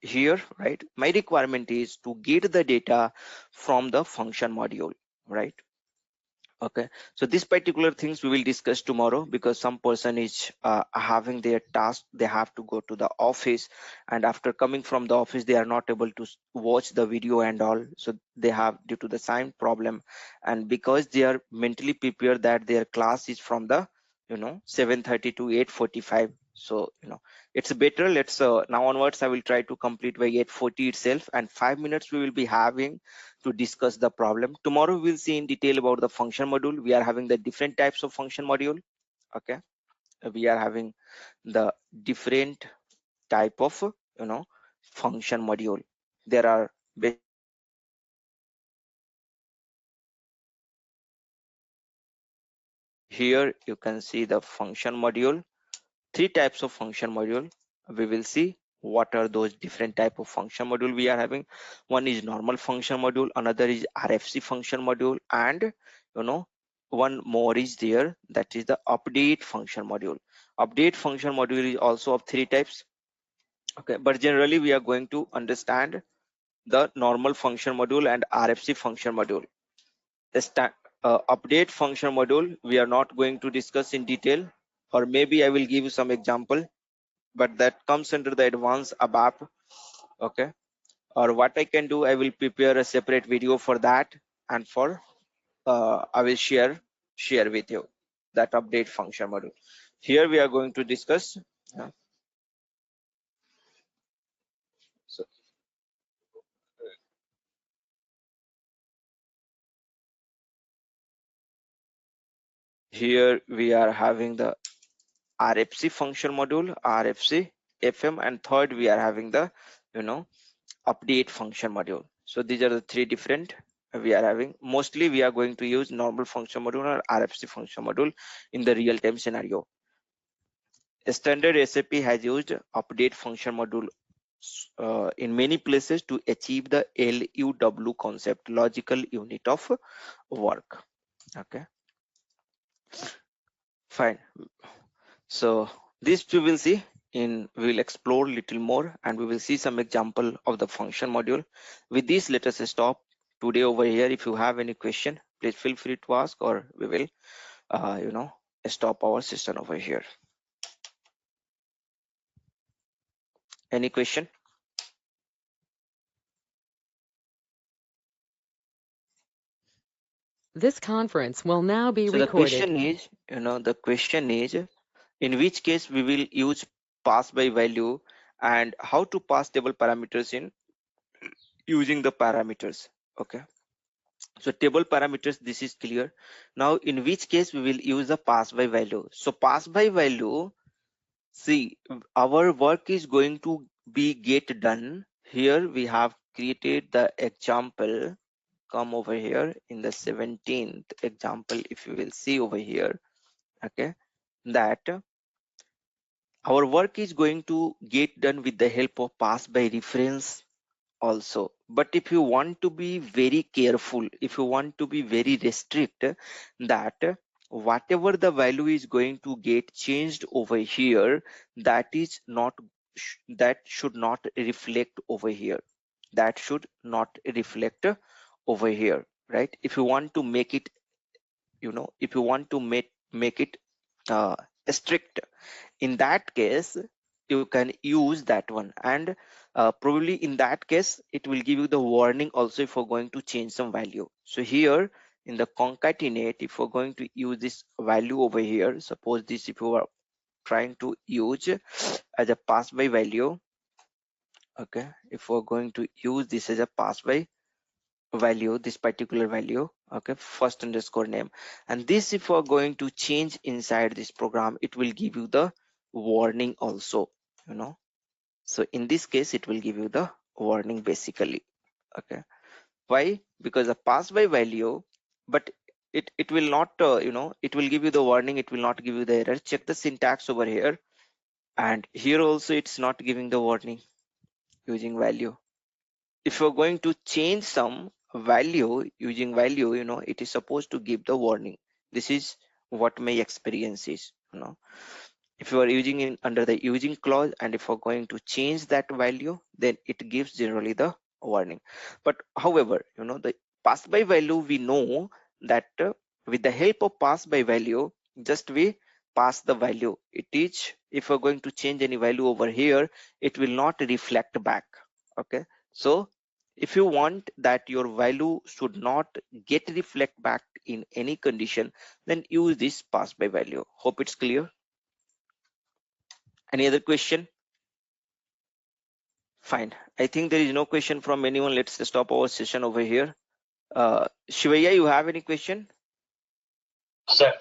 here, right? My requirement is to get the data from the function module, right? Okay, so this particular things we will discuss tomorrow, because some person is having their task, they have to go to the office, and after coming from the office they are not able to watch the video and all, so they have, due to the same problem, and because they are mentally prepared that their class is from the, you know, 7:30 to 8:45, so you know it's better. Let's now onwards I will try to complete by 8:40 itself, and 5 minutes we will be having to discuss the problem. Tomorrow we'll see in detail about the function module. We are having the different types of function module. Okay, we are having the different type of, you know, function module. There are here you can see the function module, three types of function module. We will see what are those different type of function module we are having. One is normal function module, another is RFC function module, and you know, one more is there, that is the update function module. Update function module is also of 3 types. Okay, but generally we are going to understand the normal function module and RFC function module. The update function module we are not going to discuss in detail, or maybe I will give you some example, but that comes under the advanced ABAP. Okay, or what I can do, I will prepare a separate video for that, and for I will share with you that update function module. Here we are going to discuss. So here we are having the RFC function module, RFC, FM, and third we are having the update function module. So these are the 3 different we are having. Mostly we are going to use normal function module or RFC function module in the real-time scenario. Standard SAP has used update function module in many places to achieve the LUW concept, logical unit of work. Okay, fine. So this we will see we will explore little more, and we will see some example of the function module. With this, let us stop today over here. If you have any question, please feel free to ask, or we will stop our session over here. Any question? This conference will now be So recorded. the question is, in which case we will use pass by value, and how to pass table parameters in using the parameters. Okay, so table parameters, this is clear. Now in which case we will use the pass by value. So pass by value, see, our work is going to be get done. Here we have created the example. Come over here in the 17th example, if you will see over here. Okay, that our work is going to get done with the help of pass by reference also. But if you want to be very careful, if you want to be very restrict, that whatever the value is going to get changed over here, that should not reflect over here. That should not reflect over here, right? If you want to make it, if you want to make it strict, in that case you can use that one, and probably in that case it will give you the warning also if we're going to change some value. So here in the concatenate, if we're going to use this value over here, suppose this, if you are trying to use as a pass by value. Okay, if we're going to use this as a pass by value, this particular value, okay, first underscore name, and this if we're going to change inside this program, it will give you the warning also. So in this case it will give you the warning basically. Okay, why? Because a pass by value, but it will not it will give you the warning, it will not give you the error. Check the syntax over here, and here also it's not giving the warning using value. If you're going to change some value using value, it is supposed to give the warning. This is what my experience is. If you are using in under the using clause, and if you're going to change that value, then it gives generally the warning. But however, the pass by value, we know that with the help of pass by value, just we pass the value. It is, if we're going to change any value over here, it will not reflect back. Okay, so if you want that your value should not get reflect back in any condition, then use this pass by value. Hope it's clear. Any other question? Fine. I think there is no question from anyone. Let's stop our session over here. Shivaya, you have any question? Sir,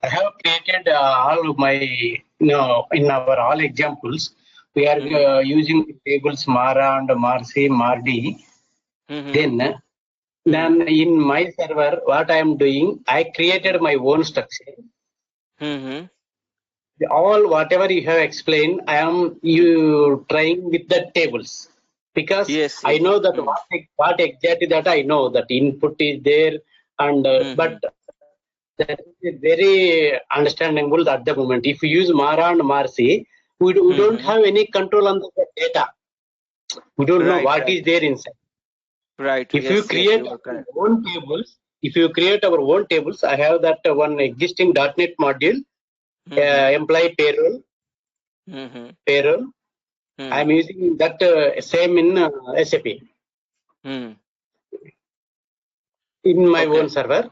I have created all my, in our all examples, we are using tables Mara and Marcy, Mardi. Then in my server, what I am doing, I created my own structure. All whatever you have explained, I am trying with the tables, because yes. I know that what exactly that I know that input is there, and but That is very understandable at the moment. If you use Mara and Marcy, we don't have any control on the data. We don't know Right, what right, is there inside. right. If you Yes, yes, create you are our correct. own tables, I have that one existing .NET module, employee Mm-hmm. payroll. I'm using that same in SAP Mm-hmm. in my Okay. own server.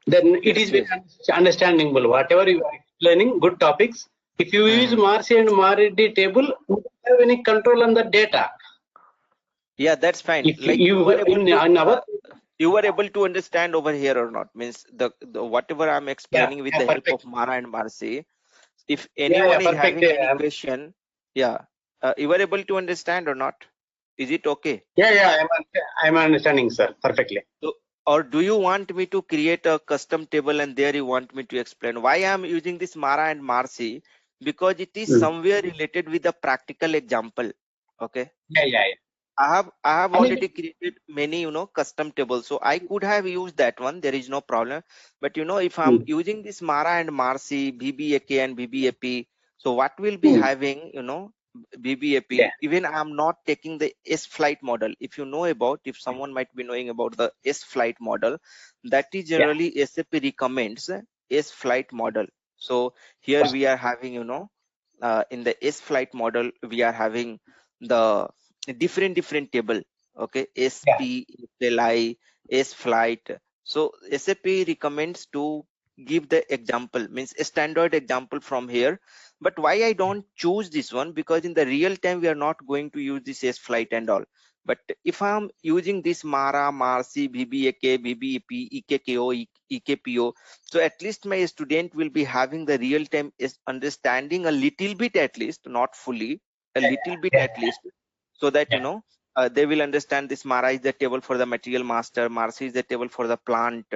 Then it Yes, is very yes. understandable. Whatever you are explaining, good topics. If you use Marcy and Mardi table, we don't have any control on the data. Yeah, that's fine. If Like you you were able in to our you were able to understand over here or not? Means the whatever I'm explaining with the help perfect. of Mara and Marcy. If Yeah, anyone is perfect. having any question, yeah, you were able to understand or not? Is it okay? I'm understanding, sir, perfectly. So, or do you want me to create a custom table and there you want me to explain why I'm using this Mara and Marcy? Because it is somewhere related with a practical example. Okay. Yeah. I have I mean, already created many, custom tables. So I could have used that one. There is no problem. But if I'm using this Mara and Marcy, BBAK and BBAP, so what will be having, yeah, BBAP, even I'm not taking the S flight model. If you know about, if someone might be knowing about the S flight model, that is yeah, generally SAP recommends S flight model. So here we are having, in the S flight model, we are having the different table. Okay, yeah. SP, SLI, S flight. So SAP recommends to give the example, means a standard example from here. But why I don't choose this one? Because in the real time we are not going to use this S flight and all. But if I'm using this Mara, Marcy, BBAK, BBEP, EKKO, EKPO, so at least my student will be having the real time is understanding a little bit, at least not fully, a little bit Yeah, at least, so that yeah. they will understand this Mara is the table for the material master, Marcy is the table for the plant,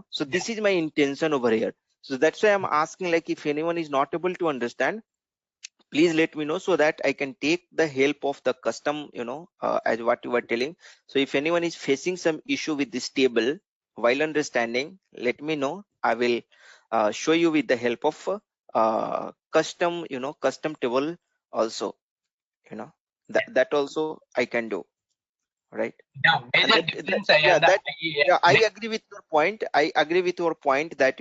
so this is my intention over here. So that's why I'm asking, like, if anyone is not able to understand, please let me know so that I can take the help of the custom, as what you were telling. So if anyone is facing some issue with this table while understanding, let me know. I will show you with the help of custom table also, that also I can do, right? Now, And major difference I have that. yeah, I agree with your point. I agree with your point that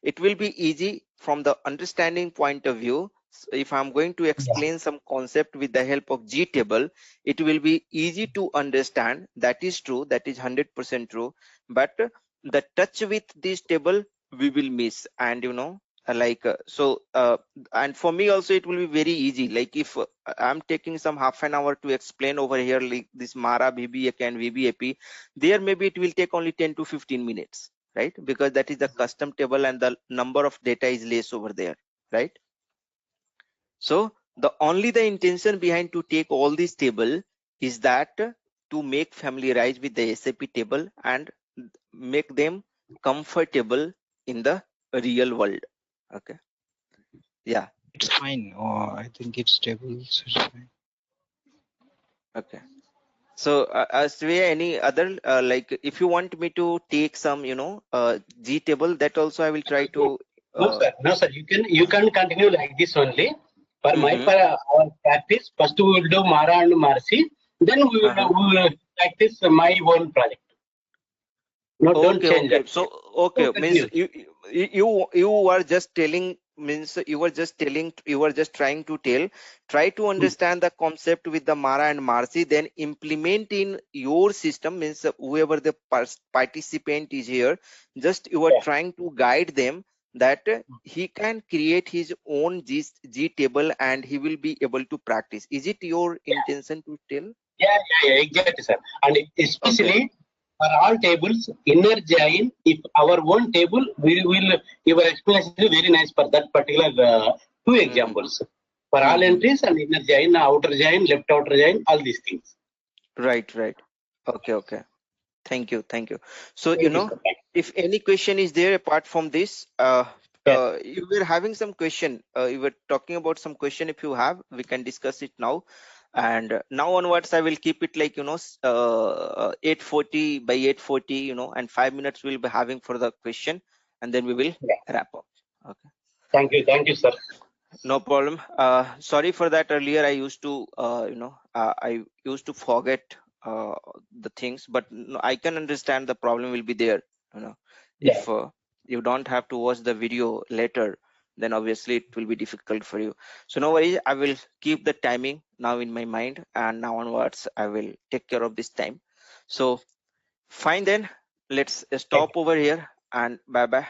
it will be easy from the understanding point of view. If I'm going to explain some concept with the help of G table, it will be easy to understand. That is true. That is 100% true. But the touch with this table we will miss, and and for me also it will be very easy. Like if I'm taking some half an hour to explain over here, like this Mara, BBAK and VBAP, there maybe it will take only 10 to 15 minutes, right? Because that is the custom table and the number of data is less over there, right? So the intention behind to take all these table is that to make familiarize with the SAP table and make them comfortable in the real world. Okay. Yeah. It's fine. I think it's stable. So it's fine. Okay. So, Asriya, any other like if you want me to take some, G table, that also I will try to. No, sir. You can continue like this only. For Mhm. our practice, first we will do Mara and Marcy. Then Uh-huh. we will practice my own project. No, don't Okay, change okay. that. So, So okay, means continue. you were just telling, means you were just trying to try to understand the concept with the Mara and Marcy, then implement in your system, means whoever the participant is here, just you are Yeah, trying to guide them that he can create his own G table and he will be able to practice. Is it your intention to tell? exactly, sir. And Okay. especially for all tables, inner join, if our own table, we will, your explanation is very nice for that particular two Mm-hmm. examples. For all Mm-hmm. entries and inner join, outer join, left outer join, all these things. Right, right. Okay, okay. Thank you. So, Thank you, sir. if any question is there apart from this, Yes. you were having some question, you were talking about some question. If you have, we can discuss it now. And now onwards, I will keep it like, 8:40 by 8:40, and 5 minutes we'll be having for the question. and then we will Yeah. wrap up. Okay. Thank you, sir. No problem. Sorry for that. Earlier, I used to, I used to forget the things, but I can understand the problem will be there. Yeah. If you don't have to watch the video later, then obviously it will be difficult for you. So no worries. I will keep the timing now in my mind, and now onwards, I will take care of this time. So fine then. Let's stop over here, and bye bye.